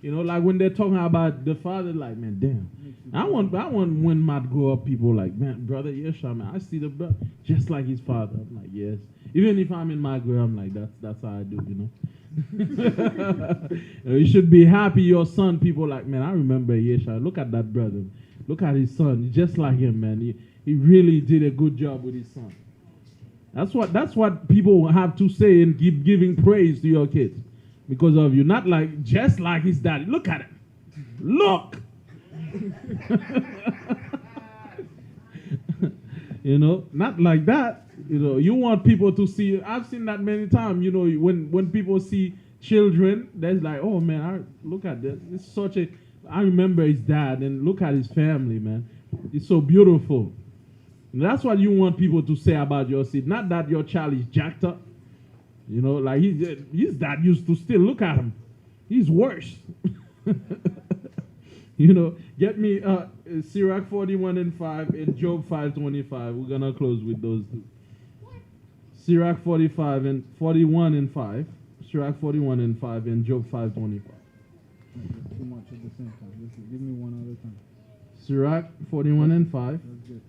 Like when they're talking about the father, like, man, damn. I want when Matt grow up, people like, man, brother Yeshua, man, I see the brother just like his father. I'm like, yes. Even if I'm in my grave, I'm like, that's how I do, You should be happy your son. People like, man, I remember Yeshua. Look at that brother. Look at his son. He's just like him, man. He really did a good job with his son. That's what people have to say and keep giving praise to your kids because of you. Not like just like his daddy. Look at him. Look. You know, not like that. You know, you want people to see. I've seen that many times. You know, when people see children, they're like, oh man, look at this. It's such a. I remember his dad, and look at his family, man. It's so beautiful. And that's what you want people to say about your seed. Not that your child is jacked up. You know, like his dad used to steal. Look at him. He's worse. You know, get me Sirach 41:5 and Job 5:25. We're gonna close with those two. Sirach 41:5. Sirach 41:5 and Job 5:25. Too much at the same time. Give me one at a time. Sirach 41:5. That's good.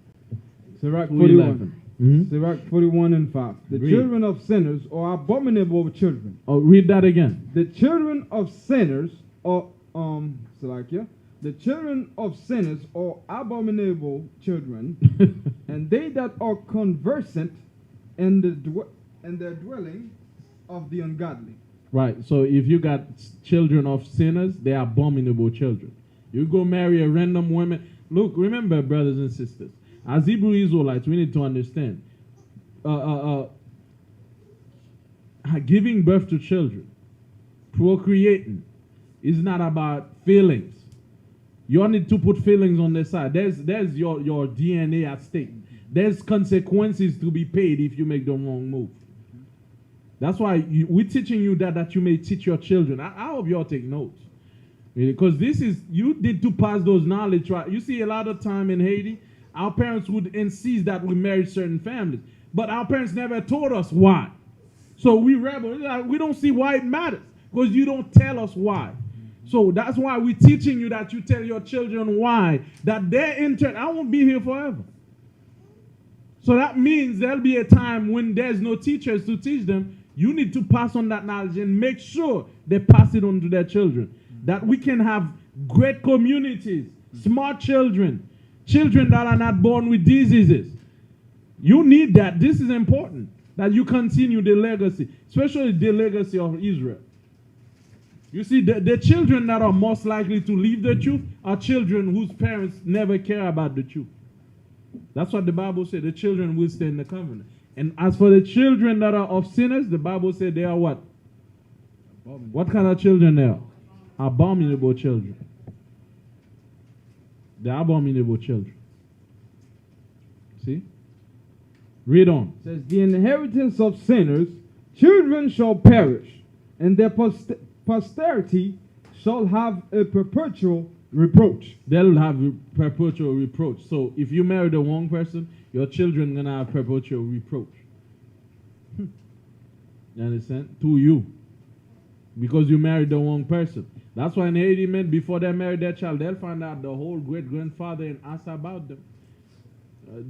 Sirach 11. 41. Sirach 41:5. The Read. children of sinners are abominable children. Oh, read that again. The children of sinners are Salakia. The children of sinners are abominable children, and they that are conversant in the dwelling of the ungodly. Right. So if you got children of sinners, they are abominable children. You go marry a random woman. Look, remember, brothers and sisters, as Hebrew Israelites, we need to understand. Giving birth to children, procreating, is not about feelings. You need to put feelings on the side. There's your DNA at stake. There's consequences to be paid if you make the wrong move. That's why we're teaching you that you may teach your children. I hope you all take notes. Because you need to pass those knowledge. Right? You see, a lot of time in Haiti, our parents would insist that we marry certain families. But our parents never told us why. So we rebel. We don't see why it matters. Because you don't tell us why. So that's why we're teaching you that you tell your children why. That their intern, I won't be here forever. So that means there'll be a time when there's no teachers to teach them. You need to pass on that knowledge and make sure they pass it on to their children. That we can have great communities, smart children, children that are not born with diseases. You need that. This is important. That you continue the legacy, especially the legacy of Israel. You see, the children that are most likely to leave the truth are children whose parents never care about the truth. That's what the Bible said. The children will stay in the covenant. And as for the children that are of sinners, the Bible said they are what? What kind of children they are? Abominable children. They're abominable children. See? Read on. It says, the inheritance of sinners, children shall perish, and their posterity shall have a perpetual reproach. They'll have perpetual reproach. So if you marry the wrong person, your children gonna have perpetual reproach. You understand? To you. Because you married the wrong person. That's why in Haiti, men, before they marry their child, they'll find out the whole great-grandfather and ask about them.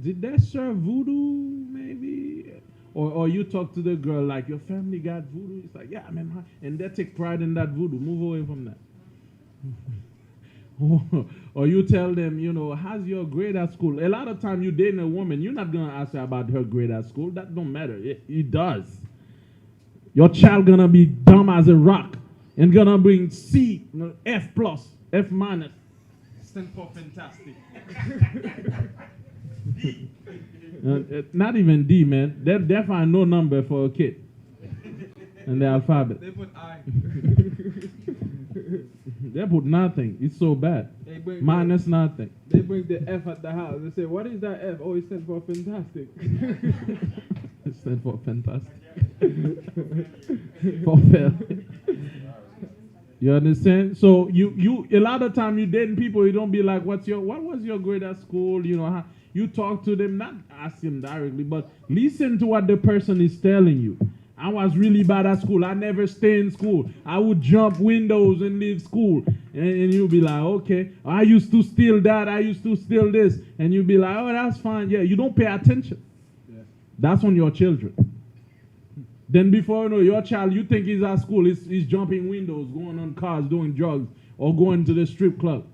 Did they serve voodoo, maybe? Or you talk to the girl like, your family got voodoo? It's like, yeah, man. And they take pride in that voodoo. Move away from that. Or you tell them, you know, how's your grade at school? A lot of time you dating a woman, you're not going to ask her about her grade at school. That don't matter. It does. Your child going to be dumb as a rock and going to bring C, F+, F-. Stand for fantastic. D. Not even D, man. They find no number for a kid in the alphabet. They put I. They put nothing. It's so bad. Minus nothing. They bring the F at the house. They say, what is that F? Oh, it stands for fantastic. It stands for fantastic. For fail. You understand? So you a lot of time you dating people, you don't be like, what was your grade at school? You know, how you talk to them, not ask them directly, but listen to what the person is telling you. I was really bad at school. I never stay in school. I would jump windows and leave school. And you'll be like, okay, I used to steal that. I used to steal this. And you'll be like, oh, that's fine. Yeah, you don't pay attention. Yeah. That's on your children. Then before you know, your child, you think he's at school, he's jumping windows, going on cars, doing drugs, or going to the strip club.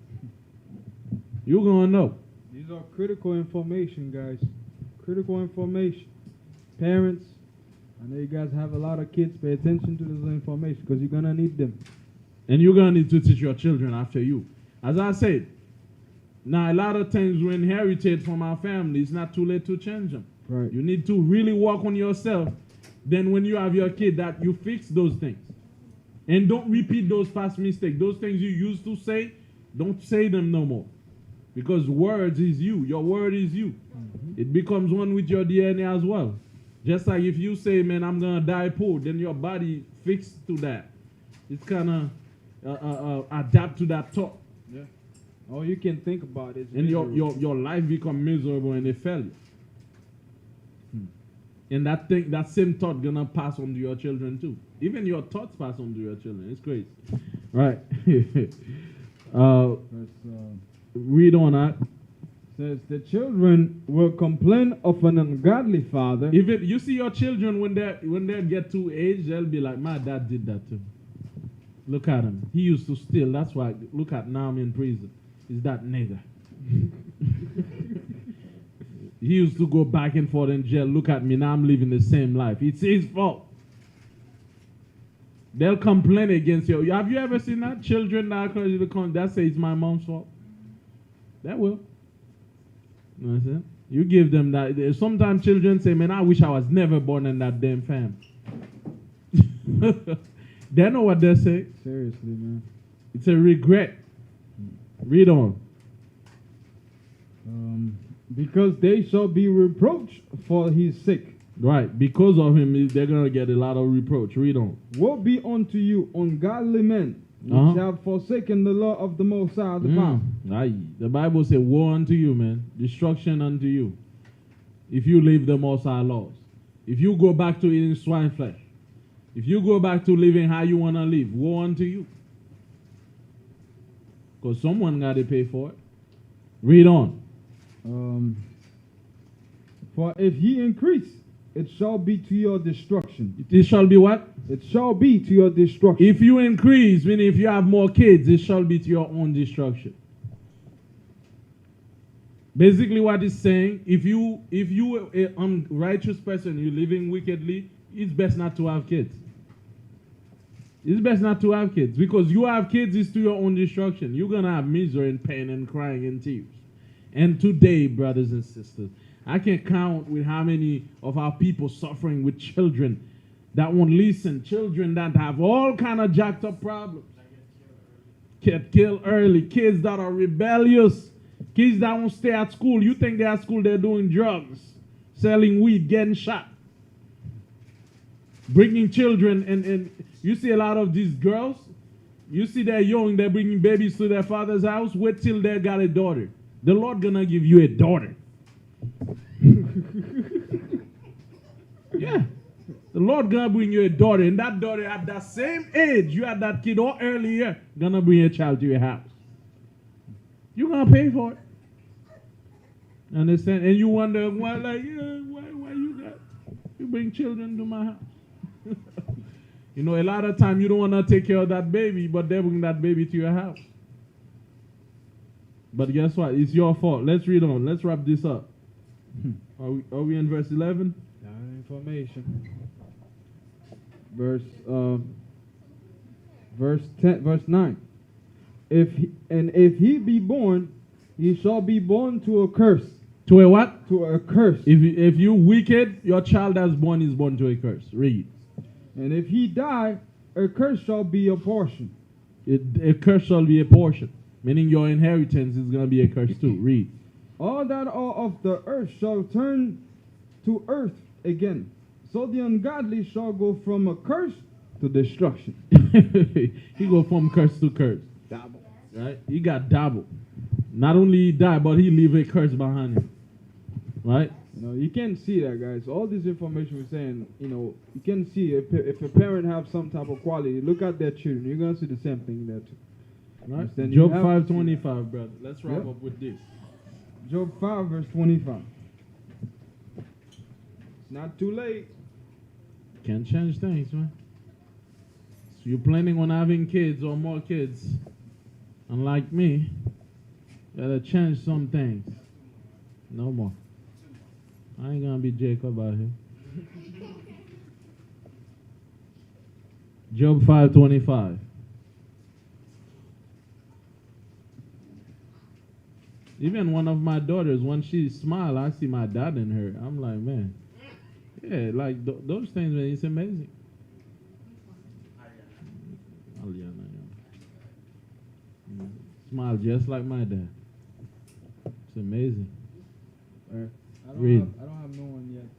You're going to know. These are critical information, guys. Critical information. Parents, I know you guys have a lot of kids. Pay attention to this information because you're going to need them. And you're going to need to teach your children after you. As I said, Now, a lot of things we inherited from our family. It's not too late to change them. Right. You need to really work on yourself. Then when you have your kid, that you fix those things. And don't repeat those past mistakes. Those things you used to say, don't say them no more. Because words is you. Your word is you. It becomes one with your DNA as well. Just like if you say, man, I'm going to die poor, then your body fixed to that. It's kind of adapt to that thought. Yeah. All you can think about is And misery. your life become miserable and a failure. And that same thought gonna pass on to your children too. Even your thoughts pass on to your children. It's crazy. Right. Read on that. Says the children will complain of an ungodly father. If you see your children when they get to age, they'll be like, my dad did that too. Look at him. He used to steal. That's why. Look at now I'm in prison. He's that nigger. He used to go back and forth in jail. Look at me. Now I'm living the same life. It's his fault. They'll complain against you. Have you ever seen that? Children that say it's my mom's fault. They will. You know what I'm saying? You give them that. Sometimes children say, man, I wish I was never born in that damn family. They know what they say. Seriously, man. It's a regret. Read on. Because they shall be reproached for his sake. Right. Because of him, they're going to get a lot of reproach. Read on. Woe be unto you, ungodly men, which have forsaken the law of the Most High, the power. Aye. The Bible says, woe unto you, man. Destruction unto you. If you leave the Most High laws. If you go back to eating swine flesh. If you go back to living how you want to live, woe unto you. Because someone got to pay for it. Read on. For if ye increase, it shall be to your destruction. It shall be what? It shall be to your destruction. If you increase, meaning if you have more kids, it shall be to your own destruction. Basically what it's saying, if you an unrighteous person, you're living wickedly, it's best not to have kids. It's best not to have kids. Because you have kids, it's to your own destruction. You're going to have misery and pain and crying and tears. And today, brothers and sisters, I can count with how many of our people suffering with children that won't listen. Children that have all kind of jacked up problems. Get killed early. Kids that are rebellious. Kids that won't stay at school. You think they're at school, they're doing drugs, selling weed, getting shot. Bringing children, and you see a lot of these girls, you see they're young, they're bringing babies to their father's house. Wait till they got a daughter. The Lord gonna give you a daughter. Yeah. The Lord gonna bring you a daughter, and that daughter at that same age you had that kid or earlier gonna bring a child to your house. You're gonna pay for it. Understand? And you wonder why, like, why you bring children to my house? You know, a lot of time you don't wanna take care of that baby, but they bring that baby to your house. But guess what? It's your fault. Let's read on. Let's wrap this up. Are we in verse 11? Information. Verse 10, verse 9. If he be born, he shall be born to a curse. To a what? To a curse. If you wicked, your child that's born is born to a curse. Read. And if he die, a curse shall be a portion. A curse shall be a portion. Meaning your inheritance is going to be a curse too. Read. All that are of the earth shall turn to earth again. So the ungodly shall go from a curse to destruction. He go from curse to curse. Double. Right? He got double. Not only he died, but he leave a curse behind him. Right? You know, you can see that, guys. All this information we're saying, you know, you can see if a parent have some type of quality, look at their children. You're going to see the same thing there too. Right? Then Job you have 5:25, brother. Let's wrap Yep. up with this. Job 5, verse 25. It's not too late. Can't change things, man. So you're planning on having kids or more kids, unlike me, you gotta change some things. No more. I ain't gonna be Jacob out here. Job 5:25. Even one of my daughters, when she smile, I see my dad in her. I'm like, man, yeah, like those things, man, it's amazing. Aliana, yeah. Smile just like my dad. It's amazing. Read. I don't have no one yet.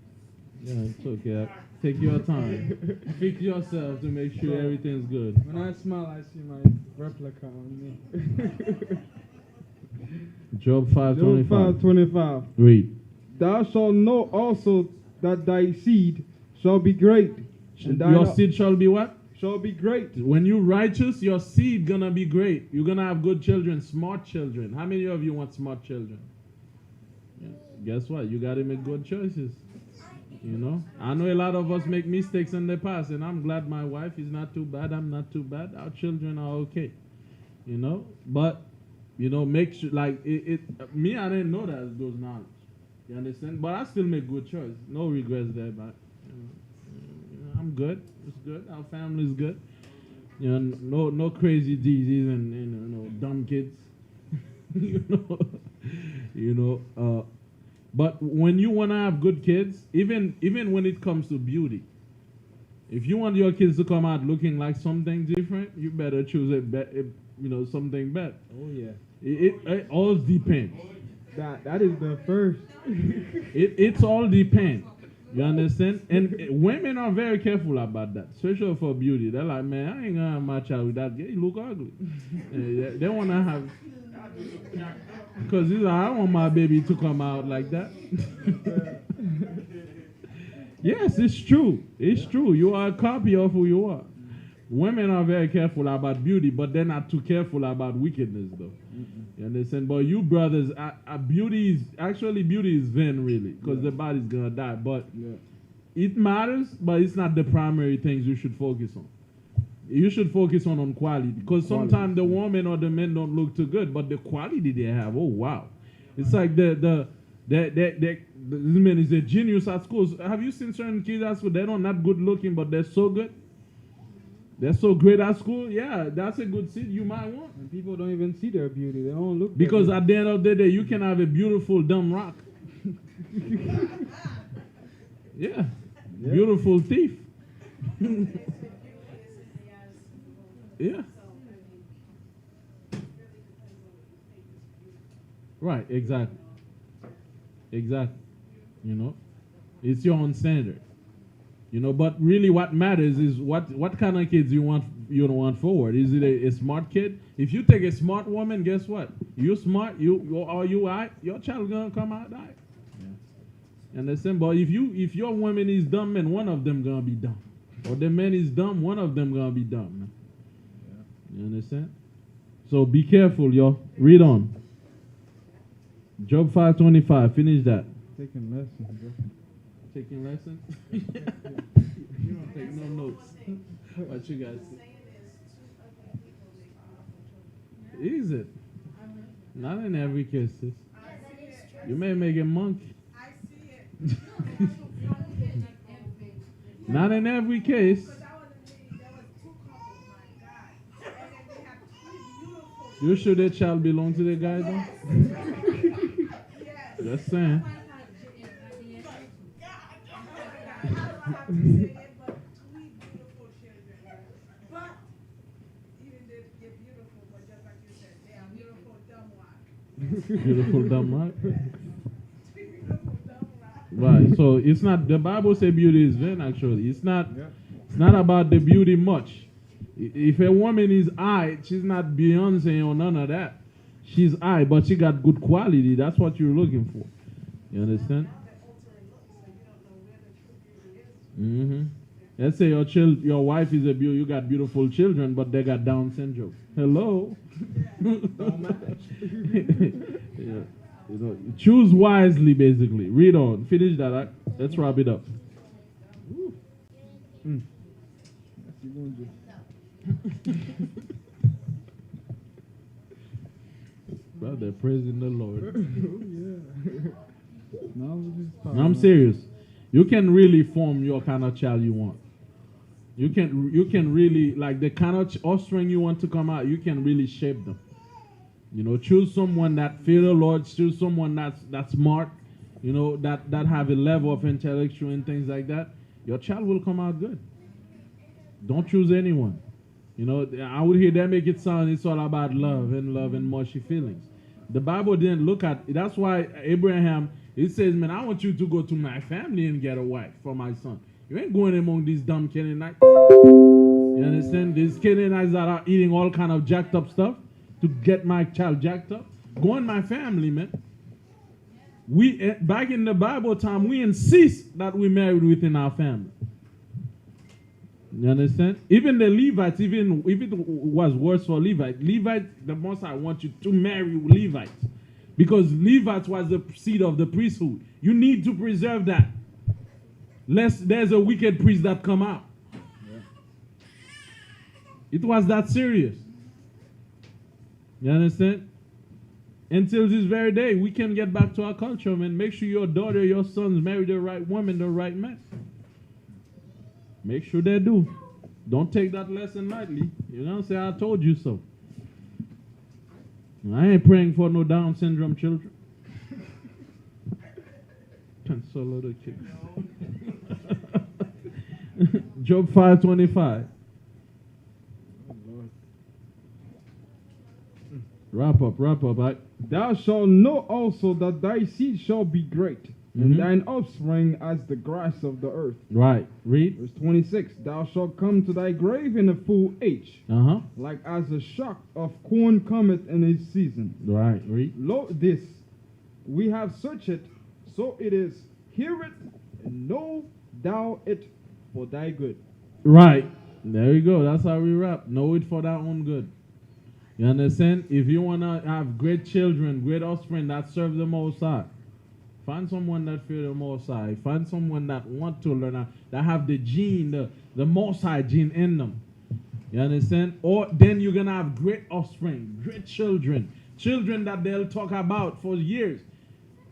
Yeah, it's okay. Take your time. Fix yourself to make sure everything's good. When I smile, I see my replica on me. Job Job 5:25. 5:25. Read. Thou shalt know also that thy seed shall be great. And thine Your seed shall be what? shall be great. When you righteous, your seed gonna be great. You're gonna have good children, smart children. How many of you want smart children? Yeah. Guess what? You gotta make good choices. You know, I know a lot of us make mistakes in the past, and I'm glad my wife is not too bad. I'm not too bad. Our children are okay. You know, but you know, make sure like me, I didn't know that those knowledge. You understand? But I still make good choice. No regrets there, but you know, I'm good. It's good. Our family's good. You know, no crazy disease and you know dumb kids. you know. But when you want to have good kids, even when it comes to beauty, if you want your kids to come out looking like something different, you better choose something better. Oh yeah. It all depends. That is the first. It's all depends. You understand? And women are very careful about that, especially for beauty. They're like, man, I ain't gonna have my child with that guy. You look ugly. They wanna have. Because I don't want my baby to come out like that. Yes, it's true. It's true. You are a copy of who you are. Women are very careful about beauty, but they're not too careful about wickedness, though. You understand? But you brothers, beauty is vain, really, because the body's gonna die. But it matters, but it's not the primary things you should focus on. You should focus on quality, because sometimes the woman or the men don't look too good, but the quality they have, oh wow, it's like this man is a genius at school. Have you seen certain kids at school? They're not good looking, but they're so good. They're so great at school. Yeah, that's a good seed you might want. And people don't even see their beauty. They don't look. Because at the end of the day, you can have a beautiful dumb rock. Yeah, beautiful thief. Yeah. Right, exactly. Exactly. You know, it's your own standard. You know, but really what matters is what kind of kids you don't want forward. Is it a smart kid? If you take a smart woman, guess what? You smart, your child gonna come out right. Yeah. Understand? But if your woman is dumb, and one of them gonna be dumb. Or the man is dumb, one of them gonna be dumb. Man. You understand? So be careful, y'all. Read on. Job 5:25. Finish that. Taking lessons, bro. Taking lessons? You don't take no notes. What you guys say? Is it? Not in every case, sis. You may make a monkey. I see it. Not in every case. Because I was in the meeting, there was two couples, my God. And then they have two beautiful. You sure that child belong to the guy though? Yes. Just saying. I don't have to say it, but two beautiful children. But even they're beautiful, but just like you said, they are beautiful dumb ones. Beautiful dumb rock. Beautiful dumb ones. Right. So it's not, the Bible says beauty is vain actually. It's not about the beauty much. If a woman is high, she's not Beyonce or none of that. She's high, but she got good quality. That's what you're looking for. You understand? Mm-hmm. Let's say your wife is a beauty. You got beautiful children, but they got Down syndrome. Hello. Don't match. Yeah. You know, choose wisely, basically. Read on. Finish that. Let's wrap it up. Brother, praising the Lord. I'm serious. You can really form your kind of child you want. You can really, like the kind of offspring you want to come out, you can really shape them. You know, choose someone that fear the Lord. Choose someone that's smart. You know, that have a level of intellectual and things like that. Your child will come out good. Don't choose anyone. You know, I would hear them make it sound it's all about love and mushy feelings. The Bible didn't look at. That's why Abraham, it says, man, I want you to go to my family and get a wife for my son. You ain't going among these dumb Canaanites. You understand? These Canaanites that are eating all kind of jacked up stuff to get my child jacked up. Go in my family, man. We back in the Bible time, we insist that we married within our family. You understand? Even the Levites, even if it was worse for Levites, the most I want you to marry Levites. Because Levites was the seed of the priesthood. You need to preserve that. Lest there's a wicked priest that come out. Yeah. It was that serious. You understand? Until this very day, we can get back to our culture, man. Make sure your daughter, your sons marry the right woman, the right man. Make sure they do. Don't take that lesson lightly. You know what I'm saying? I told you so. I ain't praying for no Down syndrome children. So little kids. Job 5:25. Wrap up. Thou shalt know also that thy seed shall be great, and thine offspring as the grass of the earth. Right. Read. Verse 26. Thou shalt come to thy grave in a full age, like as a shock of corn cometh in his season. Right. Read. Lo, this we have searched it, so it is. Hear it, and know thou it for thy good. Right. There you go. That's how we wrap. Know it for thy own good. You understand? If you want to have great children, great offspring that serve the Most High, find someone that fear the Most High. Find someone that want to learn, that have the gene, the Most High gene in them. You understand? Or then you're going to have great offspring, great children. Children that they'll talk about for years.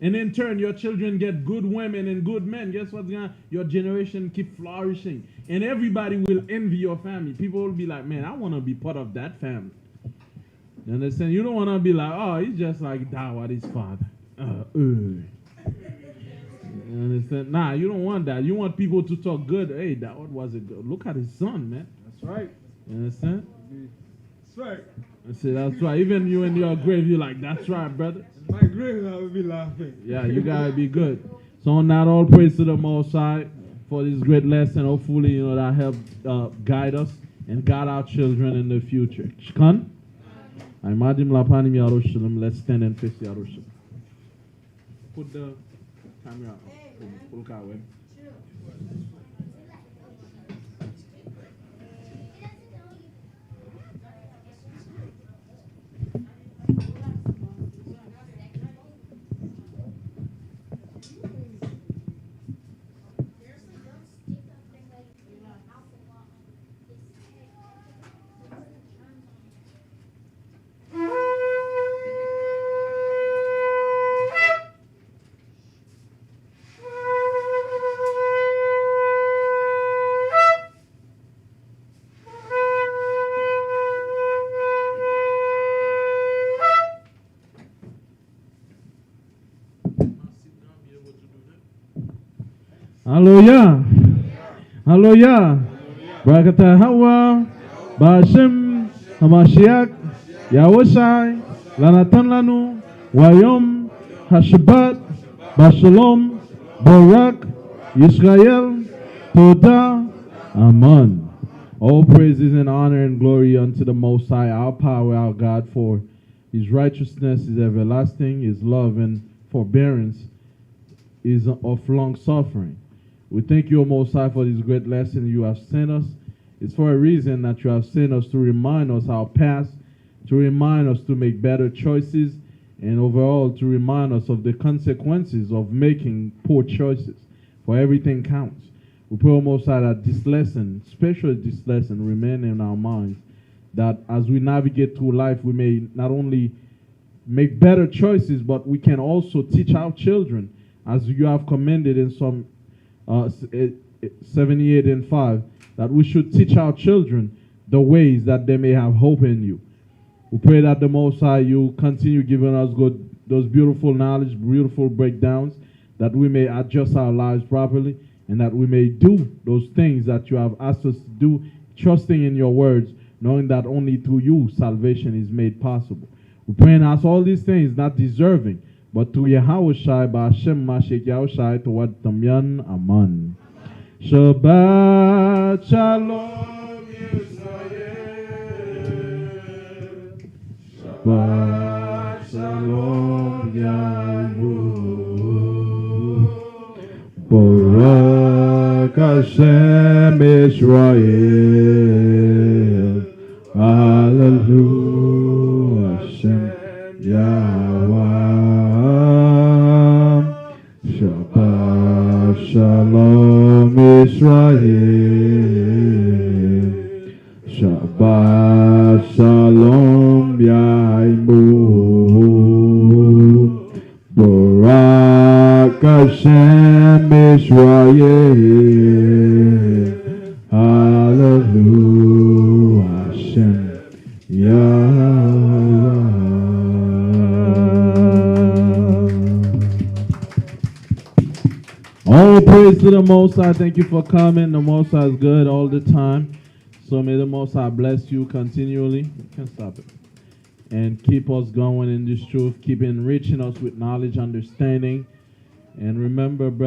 And in turn, your children get good women and good men. Guess what's going to your generation keep flourishing. And everybody will envy your family. People will be like, man, I want to be part of that family. You understand? You don't want to be like, oh, he's just like Dawad, his father. You understand? Nah, you don't want that. You want people to talk good. Hey, Dawad was a good. Look at his son, man. That's right. You understand? That's right. I say, that's right. Even you in your grave, you're like, that's right, brother. In my grave, I will be laughing. Yeah, you got to be good. So on that, all praise to the Most High for this great lesson. Hopefully, you know, that helped guide us and guide our children in the future. Shkan? Let's stand and face Yarushim. Put the camera up. Hallelujah. Hallelujah. Barakatah Hawa. Ba'ashem Hamashiach. Yahushai. Lanatan Lanu. Wayom. Hashabat. Bashalom. Barak. Yisrael. Todah. Amen. All praises and honor and glory unto the Most High, our power, our God, for His righteousness is everlasting, His love and forbearance is of long suffering. We thank you, O Most High, for this great lesson you have sent us. It's for a reason that you have sent us to remind us our past, to remind us to make better choices, and overall to remind us of the consequences of making poor choices. For everything counts. We pray, O Most High, that this lesson, especially this lesson, remain in our minds, that as we navigate through life, we may not only make better choices, but we can also teach our children, as you have commended in Psalm 78:5, that we should teach our children the ways that they may have hope in you. We pray that the Most High, you continue giving us those beautiful knowledge, beautiful breakdowns, that we may adjust our lives properly, and that we may do those things that you have asked us to do, trusting in your words, knowing that only through you salvation is made possible. We pray and ask all these things, not deserving, but through Yahweh Shai, Ba'ashem Mashik Yahweh Shai, toward Tamyan Aman. Shabbat Shalom Yisrael. Shabbat Shalom Yahweh. Barak Hashem Israel. Hallelujah. Hashem Yahweh. Shabbat Shalom Israel. Shabbat Shalom Yahweh. Barak Hashem Israel. Hallelujah. Hashem Yahweh. All praise to the Most High. Thank you for coming. The Most High is good all the time. So may the Most High bless you continually. You can stop it. And keep us going in this truth. Keep enriching us with knowledge, understanding. And remember, brother.